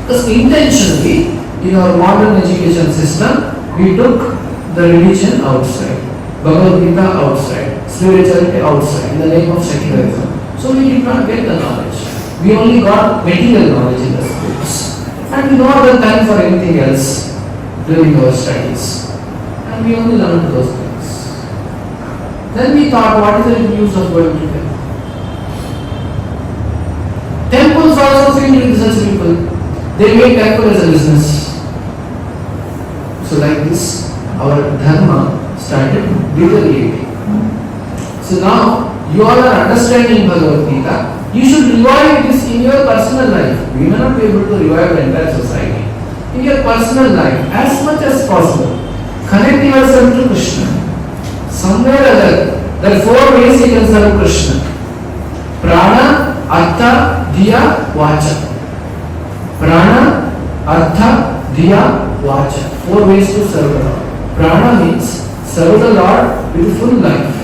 Because intentionally, in our modern education system, we took the religion outside, Bhagavad Gita outside, spirituality outside, in the name of secularism. So we did not get the knowledge. We only got material knowledge in the schools. And we don't have the time for anything else during our studies. And we only learned those things. Then we thought, what is the use of going to them? Temples also filled with such people. They made temple as a business. So like this, our dharma started deteriorating. So now, you all are understanding Bhagavad Gita. You should revive this in your personal life. We may not be able to revive the entire society. In your personal life, as much as possible, connect yourself to Krishna. Somewhere or other, there are 4 ways you can serve Krishna. Prana, Artha, Diya, Vacha. Prana, Artha, Diya, Vacha. 4 ways to serve the Lord. Prana means serve the Lord with full life,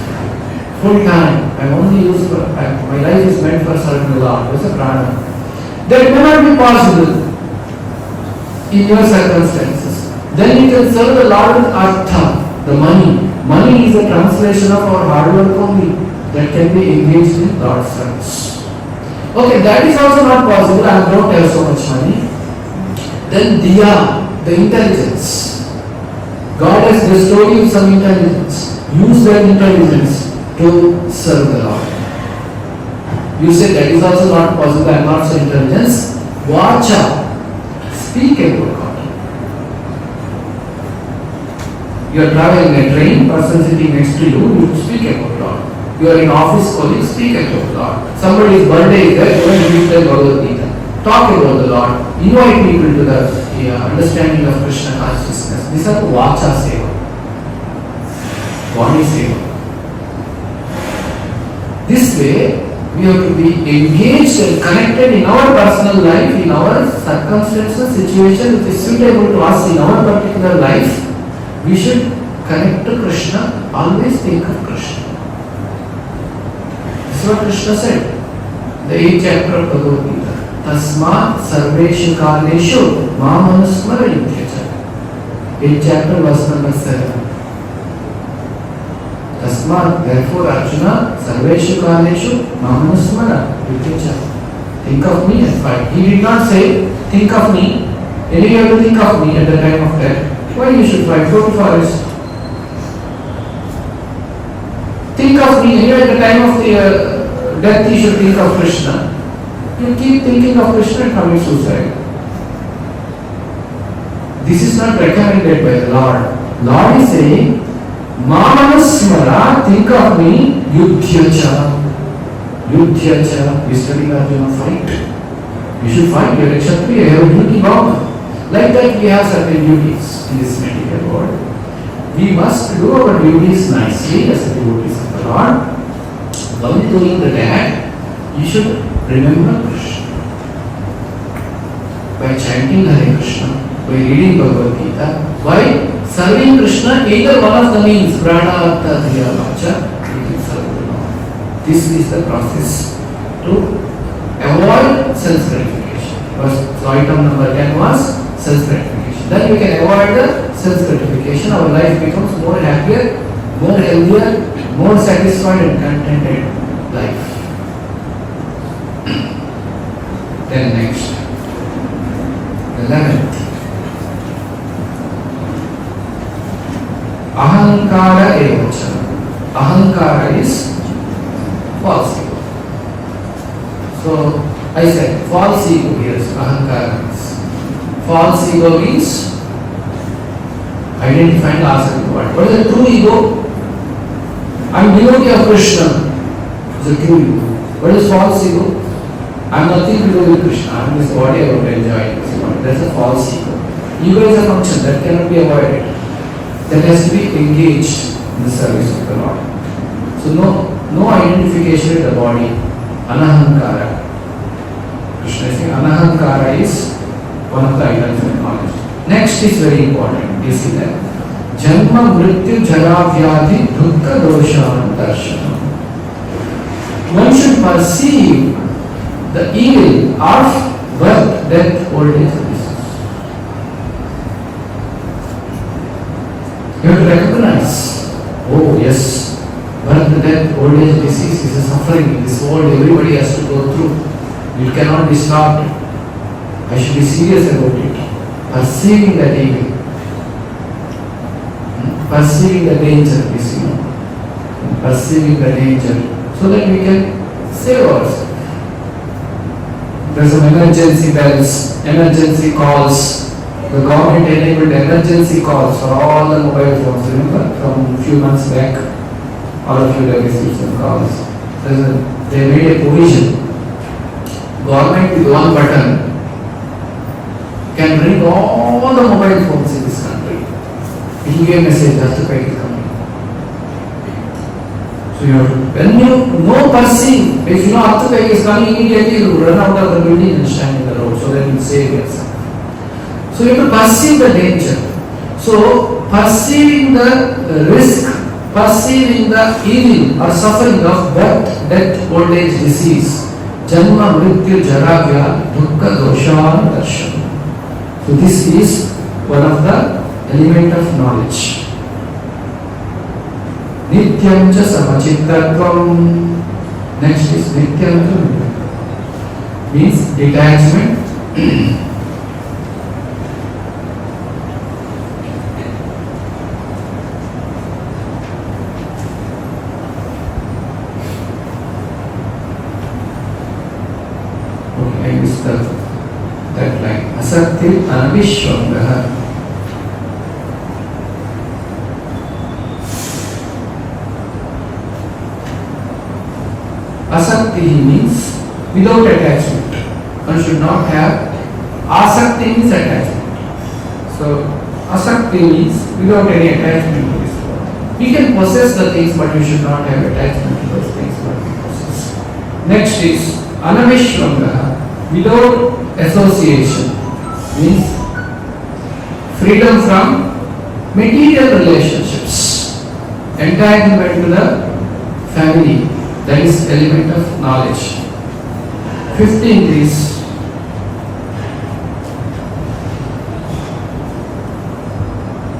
full time. I am only used for, my life is meant for serving the Lord. That's a prana. That may not be possible in your circumstances. Then you can serve the Lord with Artha, the money. Money is a translation of our hard work only that can be engaged in Lord's service. Okay, that is also not possible. I don't have so much money. Then Diya, the intelligence. God has bestowed you some intelligence. Use that intelligence to serve the Lord. You say that is also not possible. I am not so intelligent. Vacha, speak about God. You are traveling in a train, person sitting next to you, you speak about God. You are in office, colleague, speak about God. Somebody's birthday is there, go and read the Bhagavad Gita. Talk about the Lord. Invite people to the understanding of Krishna consciousness. These are Vacha Seva. Body Seva. This way, we have to be engaged and connected in our personal life, in our circumstances, situation which is suitable to us in our particular life. We should connect to Krishna, always think of Krishna. This is what Krishna said. The 8th chapter of Bhagavad Gita. Tasmat sarveshu kaleshu mamanusmara yudhyacha. 8th chapter verse number 7. Tasmat, therefore Arjuna, sarveshu kaleshu mamanusmara yudhyacha. Think of me and fight. He did not say, think of me. Anyway, you have to think of me at the time of death. Why you should fight? Go to forest. Think of me. Anyway, at the time of the death, you should think of Krishna. You keep thinking of Krishna and commit suicide. This is not recommended by the Lord. Lord is saying, Mamanasmara, think of me, Yudhyacha. Yudhyacha, you study Arjuna, fight. You should fight, you are a Kshatriya, you have a duty bound. Like that we have certain duties in this material world. We must do our duties nicely as the devotees of the Lord. While doing that, you should remember Krishna. By chanting Hare Krishna, by reading Bhagavad Gita, by serving Krishna, either one of the means, Prana, Artha, Diya, Vacha, you can serve the Lord. This is the process to avoid self-gratification. So item number 10 was self-gratification. Then we can avoid the self-gratification. Our life becomes more happier, more healthier, more satisfied and contented life. Then next, 11th. Ahankara evacha. Ahankara is false ego. So I said false ego here is ahankara. False ego means identifying ourselves with what. What is the true ego? I am devotee of Krishna. It's a true ego. What is false ego? I have nothing to do with Krishna. I am this body, I want to enjoy this body. That's a false ego. Ego is a function that cannot be avoided. That has to be engaged in the service of the Lord. So no identification with the body. Anahankara. Krishna is saying Anahankara is one of the items of knowledge. Next is very important. You see that? Janma mrityu jara vyadhi dukkha dosha darshanam. One should perceive the evil of birth, death, old age, and disease. You have to recognize, oh yes, birth, death, old age, disease is a suffering in this world everybody has to go through. It cannot be stopped. I should be serious about it. Perceiving that evil, perceiving the danger, perceiving the danger, so that we can save ourselves. There are some emergency bells, emergency calls. The government enabled emergency calls for all the mobile phones. Remember, from a few months back, all of you have received some calls. They made a provision. Government with one button can ring all the mobile phones in this country. It will give a message that the packet is coming. So you have to, when you perceive, if you know after the packet is coming, immediately you run out of the building and stand in the road so that you save yourself. So you have to perceive the danger. So perceiving the risk, perceiving the evil or suffering of birth, death, old age, disease, janma, mrityu, jara, vyadhi, dukkha, dosha, darshan. So this is one of the element of knowledge. Nityam cha samachittatvam. Next is nityam cha means detachment. Okay, I missed that line. Asakti anavishwangaha. Asakti means without attachment. One should not have. Asakti means attachment. So asakti means without any attachment to this world. We can possess the things, but we should not have attachment to those things what we possess. Next is anavishwangaha, without association, means freedom from material relationships, entitlement to the family. That is element of knowledge. 15th is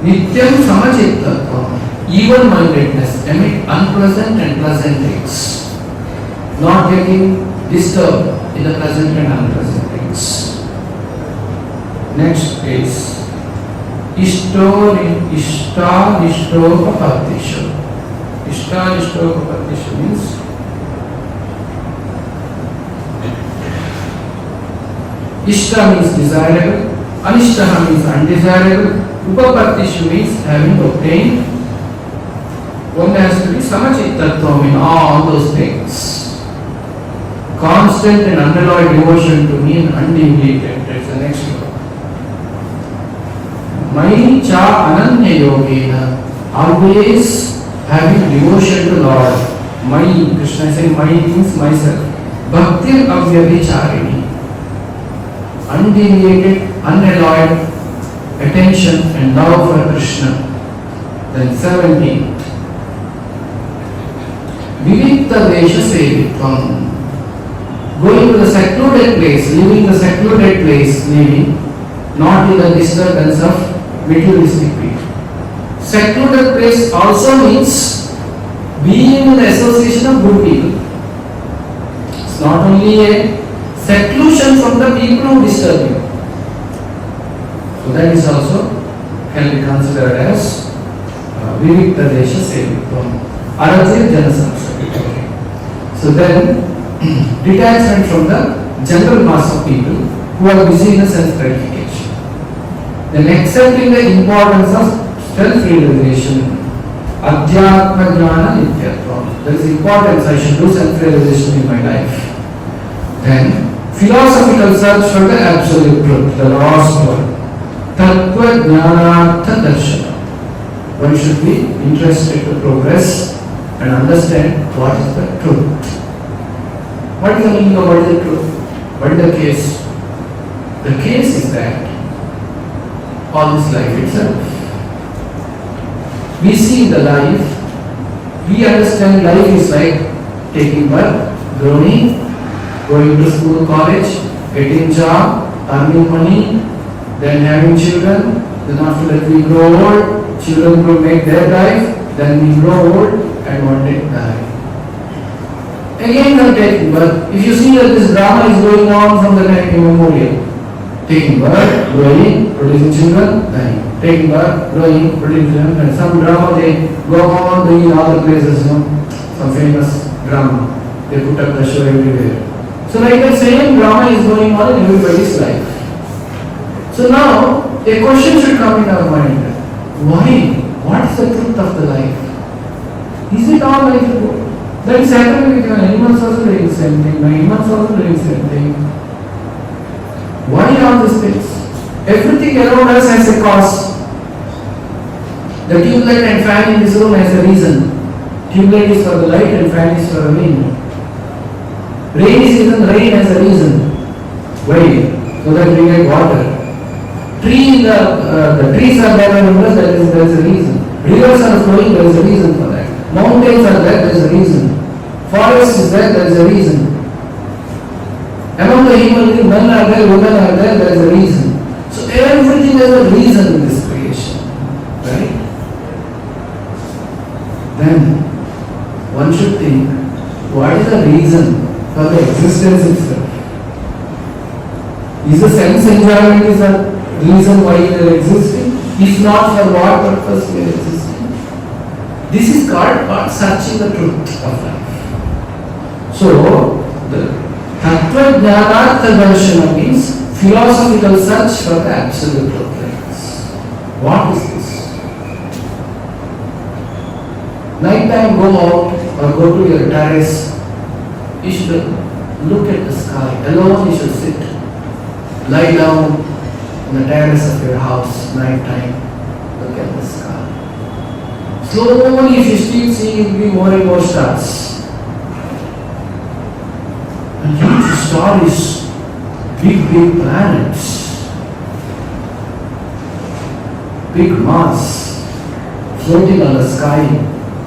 nityam samachittatvam, even-mindedness amid unpleasant and pleasant things, not getting disturbed in the pleasant and unpleasant things. Next is ishtanishtopapatisha. Ishtanishtopapatisha means Ishta means desirable, Anishtaha means undesirable, Upapatishu means having obtained. One has to be samachittatvam in all those things. Constant and unalloyed devotion to me and undeviated. That's the next one. Mai cha ananya yogena, always having devotion to Lord. Mai, Krishna is saying, Mai means myself. Bhaktir avyabhicharini. Undeviated, unalloyed attention and love for Krishna. Then 17. Vivikta Vesha Sevitvam. Going to the secluded place, leaving the secluded place, living not in the disturbance of materialistic people. Secluded place also means being in the association of good people. It's not only a seclusion from the people who disturb you. So that is also can be considered as Vivikta Desha Sevitvam. Arajya Janasamsara. So then detachment from the general mass of people who are busy in the sense gratification. Then accepting the importance of self-realization, Adhyatma Jnana Nityatvam. There is importance, I should do self-realization in my life. Then, philosophical search for the absolute truth, the lost one. Tattva Jnanartha Darshana. One should be interested to progress and understand what is the truth. What is the meaning of what is the truth? What is the case? The case is that all this life itself. We see the life, we understand life is like taking birth, growing, going to school, college, getting job, earning money, then having children, then after that we grow old, children will make their life, then we grow old and one day die. Again we are taking birth. If you see that this drama is going on from the time immemorial, taking birth, growing, producing children, dying. Taking birth, growing, producing children, and some drama they go on doing in other places, some famous drama. They put up the show everywhere. So like the same drama is going on in everybody's life. So now, a question should come in our mind. Why? What is the truth of the life? Is it all like a that is happening with animals also doing the same thing, humans also doing the same thing. Why all these things? Everything around us has a cause. The tubelight and fan in this room has a reason. Tubelight is for the light and fan is for the wind. Rainy season, rain has a reason. Why? So that we get water. The trees are there around us, there is a reason. Rivers are flowing, there is a reason for that. Mountains are there is a reason. Forest is there is a reason. Among the human beings, men are there, women are there is a reason. So everything has a reason in this creation. Right? Then one should think, what is the reason for the existence itself? Is the sense enjoyment is the reason why we are existing? If not, for what purpose we are existing? This is called searching the truth of life. So, the Tattva Jnanartha Darshana means philosophical search for the absolute truth. What is this? Night time, go out or go to your terrace. You should look at the sky. Alone you should sit. Lie down on the terrace of your house, night time. Look at the sky. Slowly, if you still see, it will be more and more stars. And huge star is big planets, big mass floating on the sky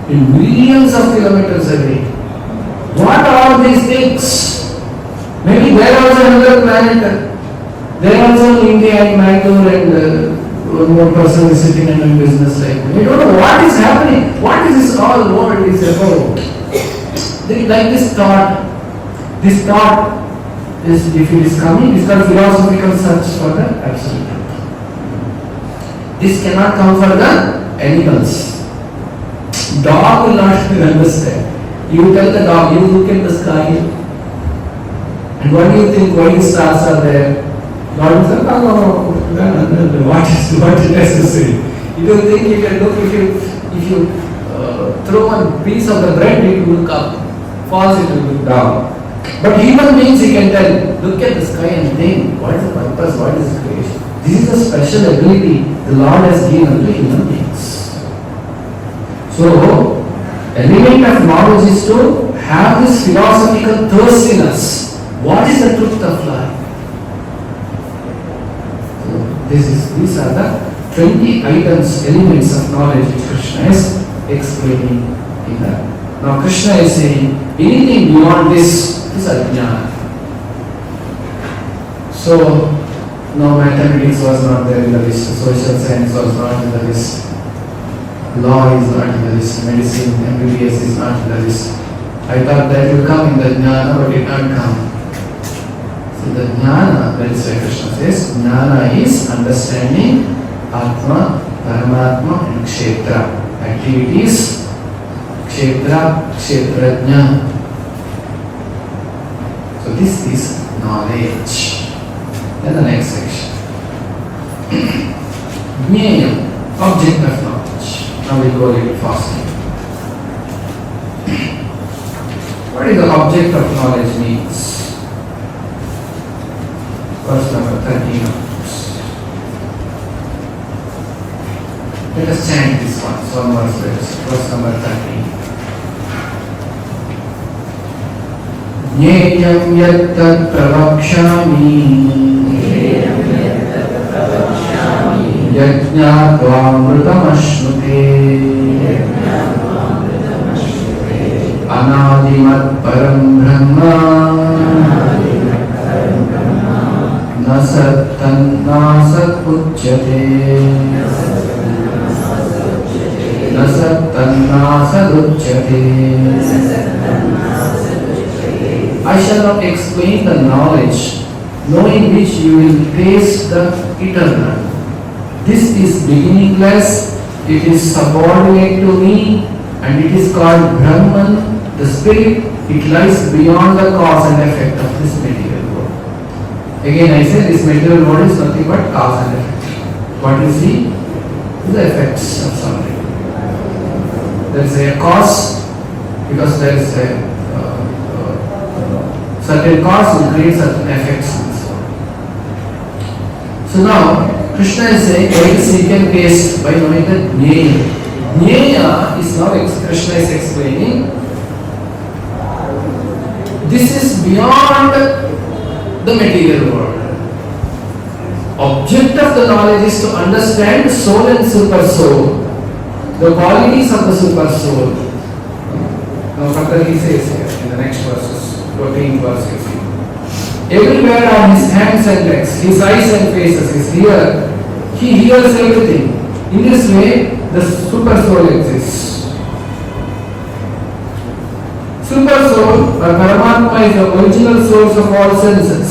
in millions of kilometers away. What are these things? Maybe there are also another planet. There are also in India and Bangalore and one more person is sitting and doing business like me. We don't know what is happening. What is this all world is about? Like this thought. This thought is, if it is coming, is called philosophical search for the absolute truth. This cannot come for the animals. Dog will not understand. You tell the dog, you look at the sky, and what do you think? Why the stars are there? Dog will say, what it has to say. You don't think you can look, if you throw one piece of the bread, it will look up. Falls, it will look down. But human beings, he can tell, look at the sky and think, what is the purpose, what is the creation? This is a special ability the Lord has given to human beings. So, element of knowledge is to have this philosophical thirst in us. What is the truth of life? So, these are the 20 items, elements of knowledge which Krishna is explaining in that. Now Krishna is saying, anything beyond this is ajnana. So, no, mathematics was not there in the list, social science was not in the list, law is not in the list, medicine, MBBS is not in the list. I thought that will come in the jnana, but it did not come. So the jnana, that is why Krishna says, jnana is understanding Atma, Paramatma and Kshetra. Activities, Kshetra, Kshetrajna. So this is knowledge. Then the next section. Jnana, object of knowledge. Now we go a little faster. What is the object of knowledge means? Verse number 13. Let us chant this one. So one verse number 13. Jneyam yattat pravakshami yajñātvā amrutamashnuté anādimat param brahma nasattan nasat uchyate nasattan nasat uchyate. I shall not explain the knowledge, knowing which you will taste the eternal. This is beginningless, it is subordinate to me, and it is called Brahman, the spirit. It lies beyond the cause and effect of this material world. Again I say this material world is nothing but cause and effect. What you see is the effects of something. There is a cause because there is a certain cause will create certain effects in this world. So now, Krishna is saying, why is he can taste by knowing the Jnaya. Jnaya is now, Krishna is explaining, this is beyond the material world. Object of the knowledge is to understand soul and super soul, the qualities of the super soul. Now further he says here in the next verses. 14 verse 16. Everywhere are his hands and legs, his eyes and faces, his ear. He hears everything. In this way, the super soul exists. Super soul, or Paramatma, is the original source of all senses.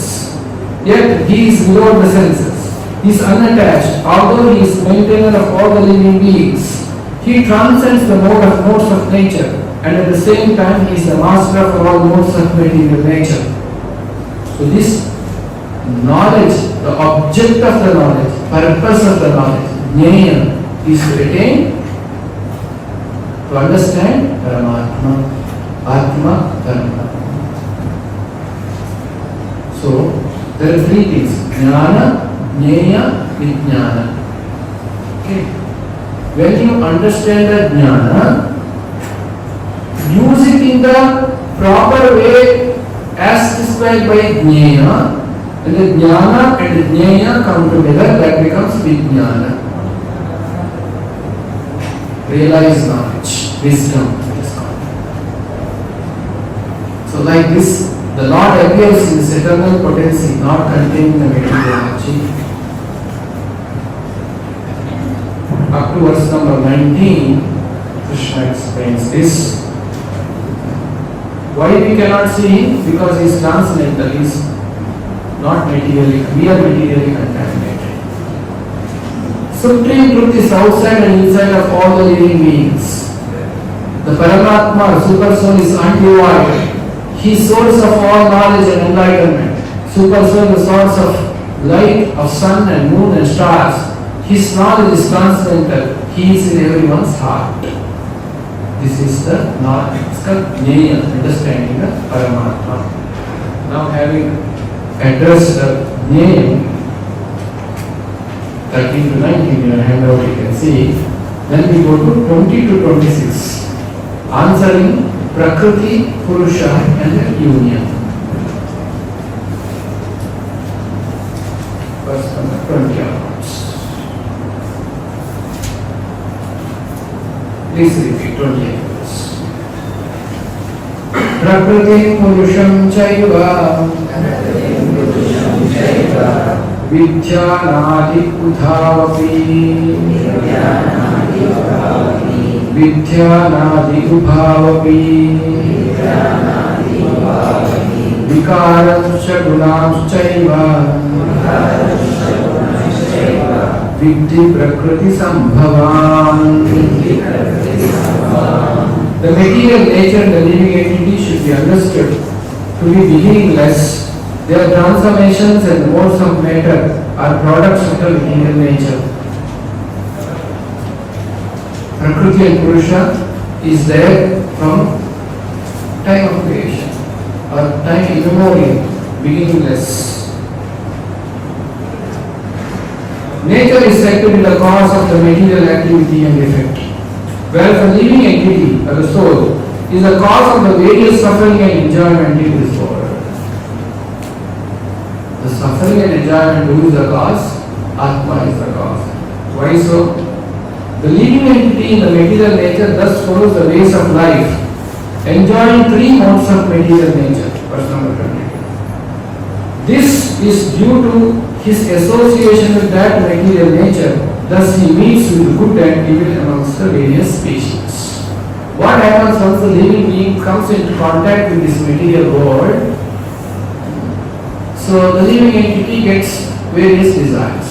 Yet he is below the senses. He is unattached, although he is maintainer of all the living beings. He transcends the modes of nature. And at the same time, he is the master of all modes of material nature. So this knowledge, the object of the knowledge, purpose of the knowledge, Jnaya, is to attain, to understand Paramatma, Atma, Dharma. So there are three things: Jnana, Jnaya, Vijnana. Okay. When you understand the Jnana, use it in the proper way as described by Jnana, and the Jnana and the Jnaya come together, that becomes Vijnana. Realized knowledge, wisdom. So like this, the Lord appears in this eternal potency, not containing the material energy. Up to verse number 19, Krishna explains this. Why we cannot see him? Because he is transcendental, he is not materially, we are materially contaminated. Supreme truth is outside and inside of all the living beings. The Paramatma, Super Soul, is undivided. He is source of all knowledge and enlightenment. Super Soul, the source of light, of sun and moon and stars. His knowledge is transcendental. He is in everyone's heart. This is the knowledge, it's called Jnaya, understanding the Paramatma. Now having addressed the Jnaya, 13 to 19 in your handout you can see, then we go to 20 to 26, answering Prakriti, Purusha and their union. Verse number 20 onwards. Please repeat 28 verse. Prakriti Purusham Chaiva Vidyanadi Udhavapi Vidyanadi Ubhavapi Vikaramsha Gunamshaiva Vidhi Prakriti Sambhavan. The material nature and the living entity should be understood to be beginningless. Their transformations and modes of matter are products of the material nature. Prakriti and Purusha is there from time of creation or time immemorial, beginningless. Nature is said to be the cause of the material activity and effect, whereas the living entity, or the soul, is the cause of the various suffering and enjoyment in this world. The suffering and enjoyment, who is the cause? Atma is the cause. Why so? The living entity in the material nature thus follows the ways of life, enjoying three modes of material nature. Verse number 20. This is due to his association with that material nature. Thus he meets with good and evil amongst the various species. What happens once the living being comes into contact with this material world? So the living entity gets various desires.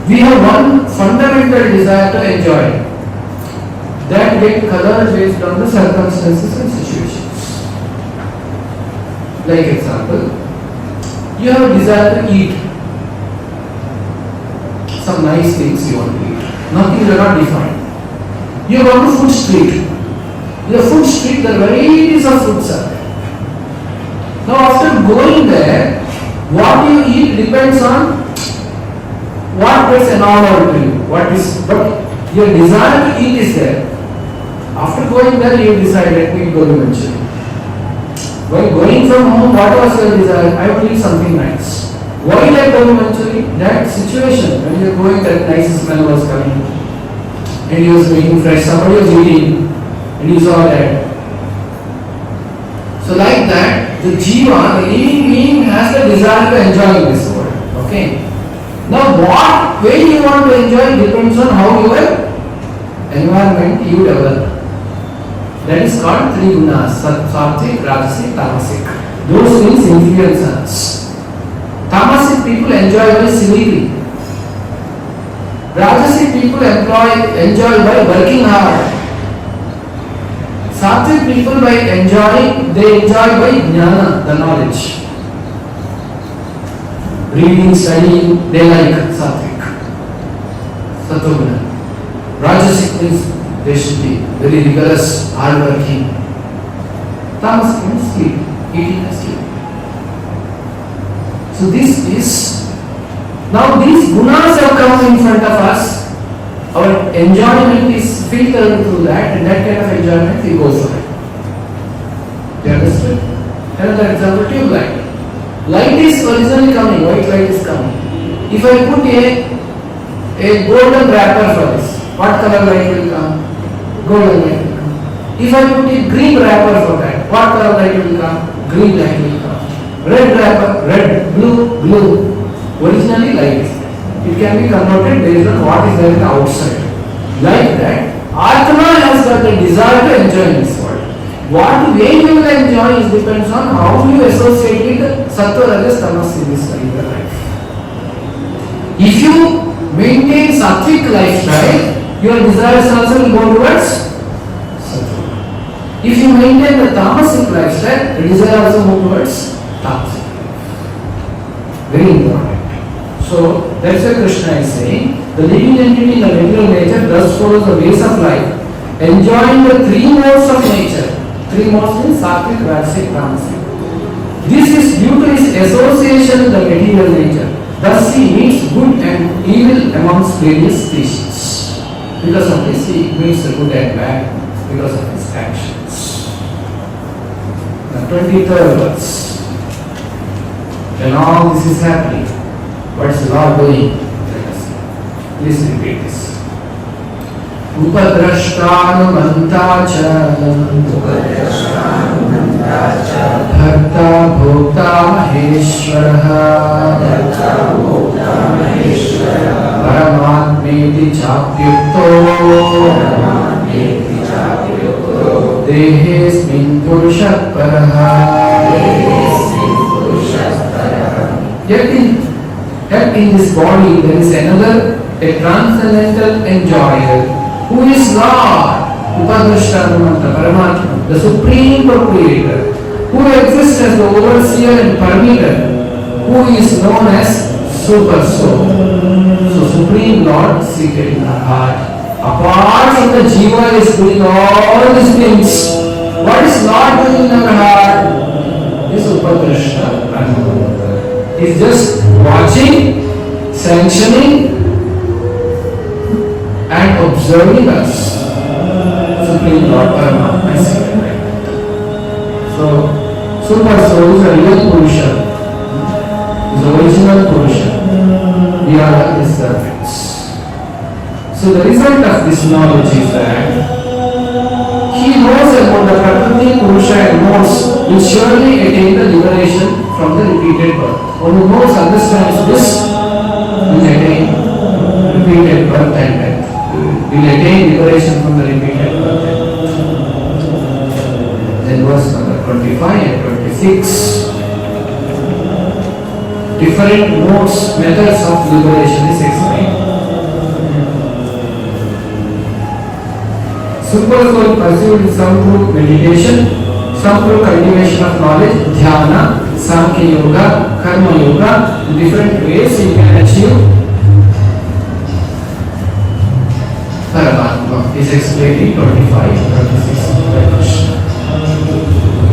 We have one fundamental desire to enjoy that get colored based on the circumstances and situations. Like example, you have a desire to eat some nice things you want to eat. Nothing you are not defined. You go to food street. In the food street there are varieties of foods are there. Now after going there, what you eat depends on what gets enamored to you. But your desire to eat is there. After going there, you decide, let me go to Manchurian. While going from home, what was your desire? I will eat something nice. Why did I go to Manchurian? That situation, when you are going, that nice smell was coming. And he was making fresh, somebody was eating, and you saw that. So like that, the jiva, the living being, has the desire to enjoy this world. Okay? Now what way you want to enjoy depends on how your environment you develop. That is called three gunas: sattvic, rajasic, tamasic. Those things influence us. Tamasic people enjoy very civilly. Rajasic people enjoy by working hard. Sattvic people they enjoy by jnana, the knowledge. Reading, studying, they like sattvic. Sattva. Rajasic means they should be very rigorous, hard-working. Tamasic means sleep, eating and sleep. So this is, now these gunas have come in front of us. Our enjoyment is filtered through that, and that kind of enjoyment we go for it. You understood? Another example, tube light. Light is originally coming, white light is coming. If I put a golden wrapper for this, what color light will come? Golden light will come. If I put a green wrapper for that, what color light will come? Green light will come. Red wrapper, red, blue, blue. Originally light is there. It can be converted based on what is there in the outside. Like that, Atma has got the desire to enjoy this world. What way you will enjoy is depends on how you associate with Sattva, Rajas, Tamas in this life. If you maintain Sattvic lifestyle, your desires also will go towards Sattva. If you maintain the Tamasic lifestyle, the desire also go towards Tamasic. Very important. So that's why Krishna is saying, the living entity in the material nature thus follows the ways of life, enjoying the three modes of nature. Three modes means sattvic, rajasic, tamasic. This is due to his association with the material nature. Thus he meets good and evil amongst various species. Because of this he meets the good and bad because of his actions. The 23rd verse. When all this is happening, what is the Lord doing? Let us see. Please repeat this. Upadrashtanumanta cha Bharta Bhokta Maheshwaraha Paramatmeti Chapyukto Dehesmin Purushat Paraha. Yet in this body there is another, a transcendental enjoyer, who is Lord, Upadrashtanumanta, Paramatma, the Supreme Proprietor, who exists as the overseer and permitter, who is known as Super Soul. So Supreme Lord seated in our heart, Apart from the Jiva is doing all these things, what is not doing in our heart is Upadrashta and is just watching, sanctioning and observing us. Supreme Lord Paramatma is here. So, Super Soul is a real Purusha, is the original Purusha. We are his servants. So the result of this knowledge is that he knows about the Prakriti, Purusha and knows will surely attain the liberation from the repeated birth. One who knows, understands this will attain repeated birth and death. Will attain liberation from the repeated birth and death. Then verse number 25 and 26. Different modes, methods of liberation is explained. Super soul pursued some through meditation, some through cultivation of knowledge, dhyana, Sankhya yoga, karma yoga. In different ways you can achieve Paramatma. Is explained in 25 and 26.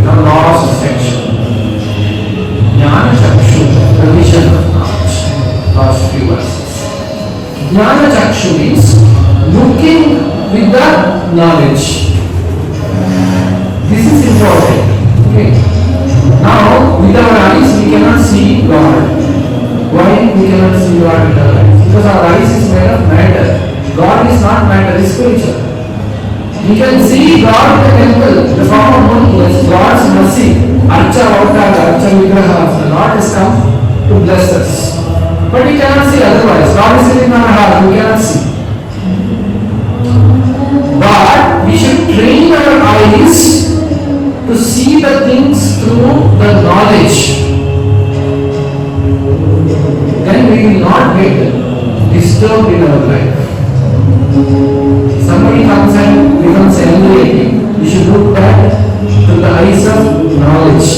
Now last section. Jnana Chakshu, the vision of knowledge. Last few verses. Jnana Chakshu means looking with the knowledge. This is important. Okay. Now, with our eyes, we cannot see God. Why we cannot see God with our eyes? Because our eyes is made of matter. God is not matter, is spiritual. We can see God in the temple, the form of moon, God's mercy. Archa Avtara, Archa Vigraha, the Lord has come to bless us. But we cannot see otherwise. God is sitting on our heart, we cannot see. But we should train our eyes to see the things through the knowledge. Then we will not get disturbed in our life. Somebody comes and becomes angry at you. You should look back through the eyes of knowledge.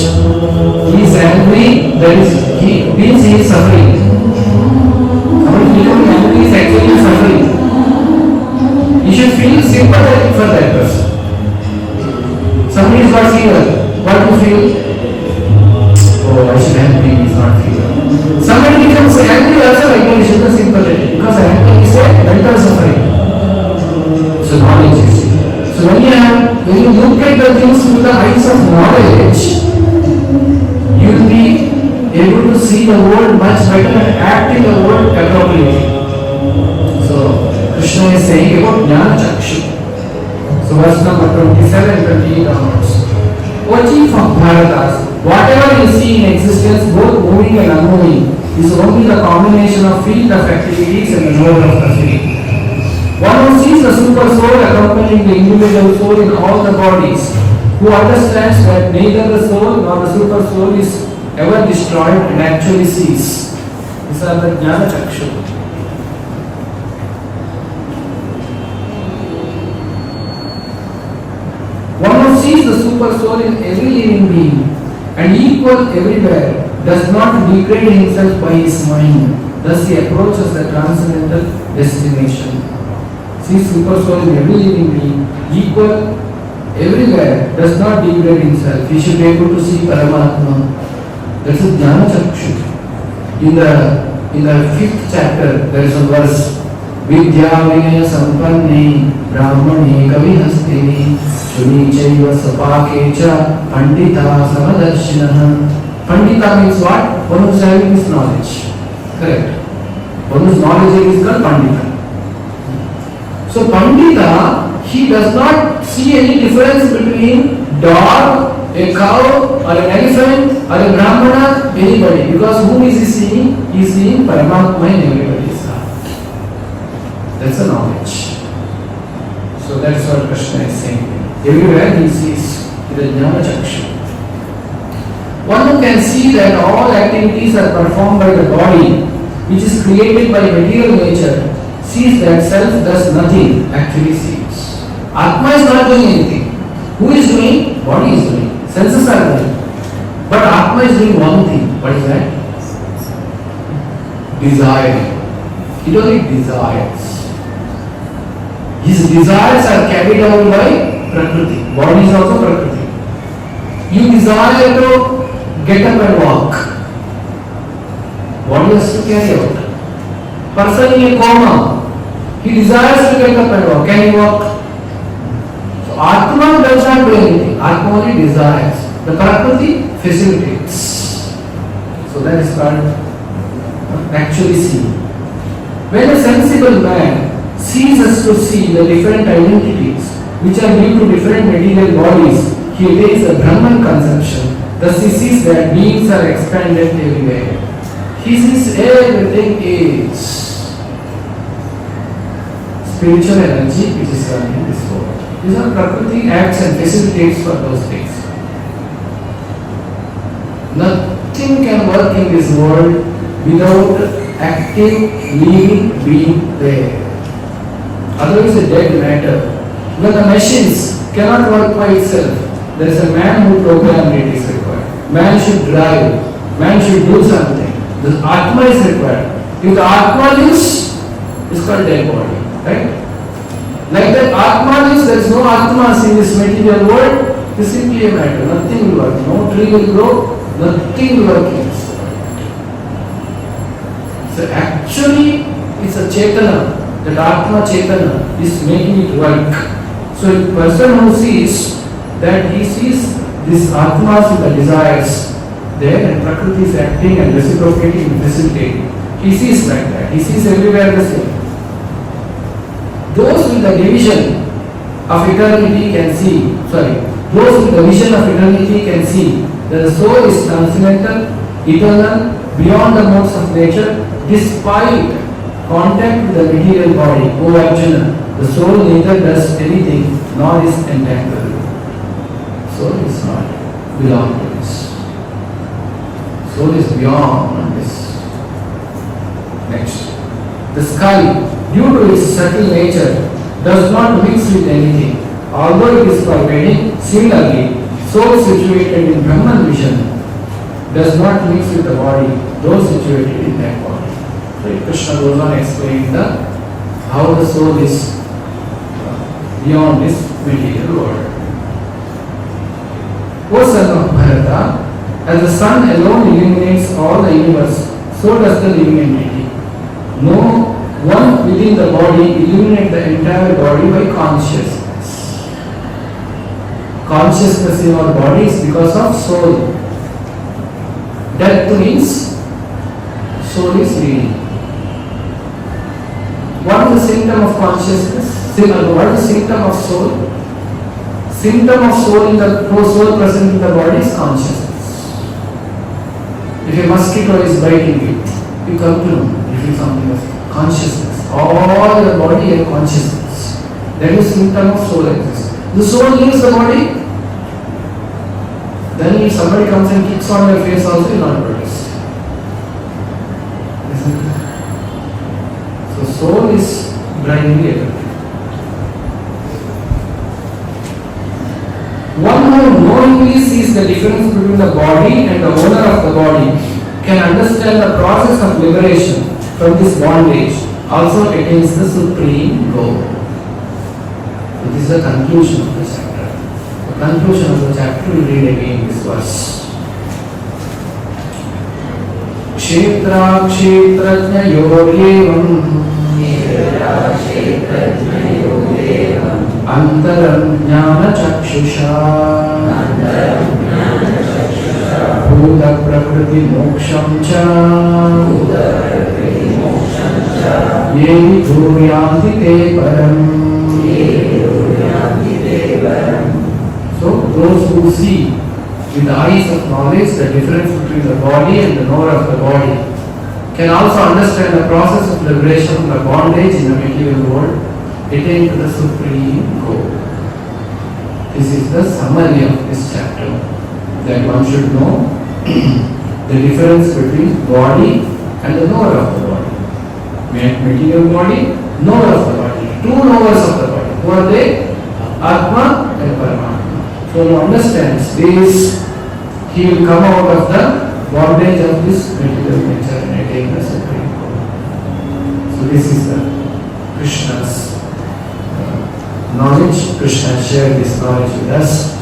He is angry, that is, he means he is suffering. Somebody becoming angry is actually suffering. You should feel sympathetic for that person. Somebody is got fever. What do you feel? Oh, I should help him, he is not fever. Somebody becomes angry also, like you should be sympathetic. Because anger is a mental suffering. So knowledge is it. So when you look at the things through the eyes of knowledge, you will be able to see the world much better and act in the world appropriately. So Krishna is saying about Jnana Chakshu. So verse number 27 and 28 onwards. O chief of Bharatas, whatever you see in existence, both moving and unmoving, is only the combination of field of activities and the mode of proceeding. One who sees the super soul accompanying the individual soul in all the bodies, who understands that neither the soul nor the super soul is ever destroyed and actually sees. These are the Jnana Chakshu. One who sees the super soul in every living being and equal everywhere does not degrade himself by his mind. Thus he approaches the transcendental destination. See super soul in every living being, equal everywhere, does not degrade himself. He should be able to see Paramatma. That's a Jnana Chakshu. In the 5th chapter, there is a verse. Vidya Vinaya Sampanne Brahmane Kavihastini Shuni Chaiva Sapakecha Pandita Samadarshinaha. Pandita means what? One who is having this knowledge. Correct. One whose knowledge is called Pandita. So Pandita, he does not see any difference between dog, a cow, or an elephant, or a Brahmana, anybody. Because whom is he seeing? He is seeing Paramatma in everybody's heart. That's a knowledge. So that's what Krishna is saying. Everywhere he sees the Jnana Chakshu. One who can see that all activities are performed by the body, which is created by material nature, sees that self does nothing, actually sees. Atma is not doing anything. Who is doing? Body is doing. Senses are doing. But Atma is doing one thing. What is that? Desiring. It only desires. His desires are carried out by Prakriti. Body is also Prakriti. You desire to get up and walk. Body has to carry out. Person in a coma, he desires to get up and walk. Can he walk? So Atma does not do anything. Atma only desires. The Prakriti facilitates. So that is called actually seeing. When a sensible man ceases to see the different identities which are due to different material bodies, he attains a Brahman conception. Thus he sees that beings are expanded everywhere. He sees everything is spiritual energy which is running this world. These are Prakriti acts and facilitates for those things. Nothing can work in this world without active living being there. Otherwise a dead matter. When the machines cannot work by itself, there is a man who programmed it is required. Man should drive. Man should do something. The Atma is required. If the Atma lives, it's called dead body. Right? Like that Atma lives, there is no Atmas in this material world. It is simply a matter. Nothing will work. No tree will grow. Nothing will work in this world. So actually, it's a Chetana. That Atma Chetana is making it work. So a person who sees that he sees this Atmas with the desires there and Prakriti is acting and reciprocating and facilitating. He sees like that. He sees everywhere the same. Those with the division of eternity can see, those with the vision of eternity can see that the soul is transcendental, eternal, beyond the modes of nature, despite contact with the material body. O Arjuna, the soul neither does anything nor is entangled. Soul is not belong to this. Soul is beyond this. Next. The sky, due to its subtle nature, does not mix with anything. Although it is pervading, similarly, soul situated in Brahman vision does not mix with the body, though situated in that body. So Krishna goes on explaining how the soul is beyond this material world. O son of Bharata, as the sun alone illuminates all the universe, so does the living entity. No one within the body illuminates the entire body by consciousness. Consciousness in our body is because of soul. Death means soul is leading. What is the symptom of consciousness? What is the symptom of soul? Symptom of soul in the soul present in the body is consciousness. If a mosquito is biting you, you come to know you feel something of consciousness. All the body and consciousness. That is symptom of soul exists. The soul leaves the body. Then if somebody comes and kicks on your face also, you will not notice. Isn't it? So soul is blindly everything. One who knowingly sees the difference between the body and the owner of the body can understand the process of liberation from this bondage, also attains the supreme goal. So this is the conclusion of the chapter. The conclusion of the chapter we read again this verse. Kshetra kshetrajna yogevam antaram jnana chakshusha bhuta prakriti moksham cha ye dhuryanti te param. So those who see with the eyes of knowledge the difference between the body and the knower of the body can also understand the process of liberation from the bondage in the material world, attain to the supreme goal. This is the summary of this chapter, that one should know the difference between body and the knower of the body. Material body, knower of the body. Two knowers of the body. Who are they? Atma and Paramatma. So one understands this, he will come out of the bondage of this material nature and attain the supreme goal. So this is the Krishna's Krishna shared this knowledge with us,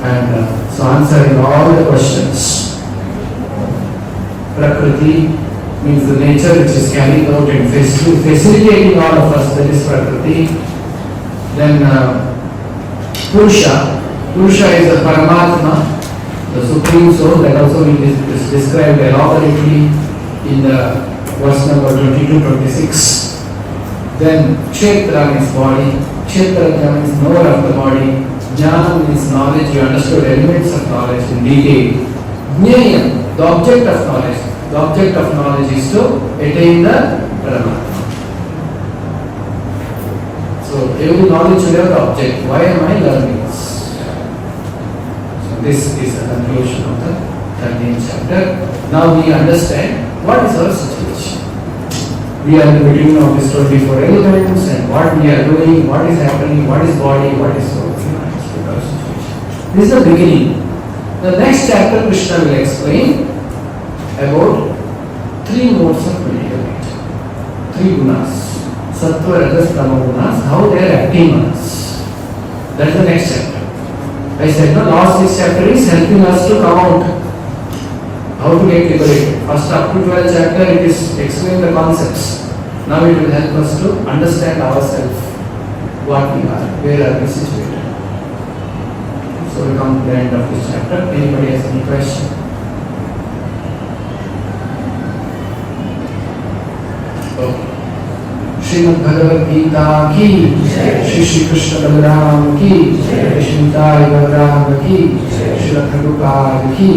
and so answering all the questions. Prakriti means the nature which is carrying out and facilitating all of us, that is Prakriti. Then Purusha. Purusha is the Paramatma, the Supreme Soul, that also is described elaborately in the verse number 22-26. Then Kshetra means body. Kshetra means knower of the body. Jnana means knowledge, you understood elements of knowledge in detail. Jnana, the object of knowledge. The object of knowledge is to attain the Paramatma. So every knowledge should have the object. Why am I learning this? So this is the conclusion of the 13th chapter. Now we understand what is our situation. We are in the beginning of this 24 elements and what we are doing, what is happening, what is body, what is soul. This is the beginning. The next chapter Krishna will explain about 3 modes of medical nature. 3 gunas. Sattva, Rajas, Tama gunas, how they are acting on us. That is the next chapter. I said the last 6 chapter is helping us to come out. How to get liberated. First up to 12th chapter it is explain the concepts. Now it will help us to understand ourselves. What we are, where are we situated. So we come to the end of this chapter. Anybody has any question? Okay. Srimad Bhagavad Gita ki, Shri Shri Krishna Balaram ki, Shri Nitai Balaram ki, Shri Prabhupada ki.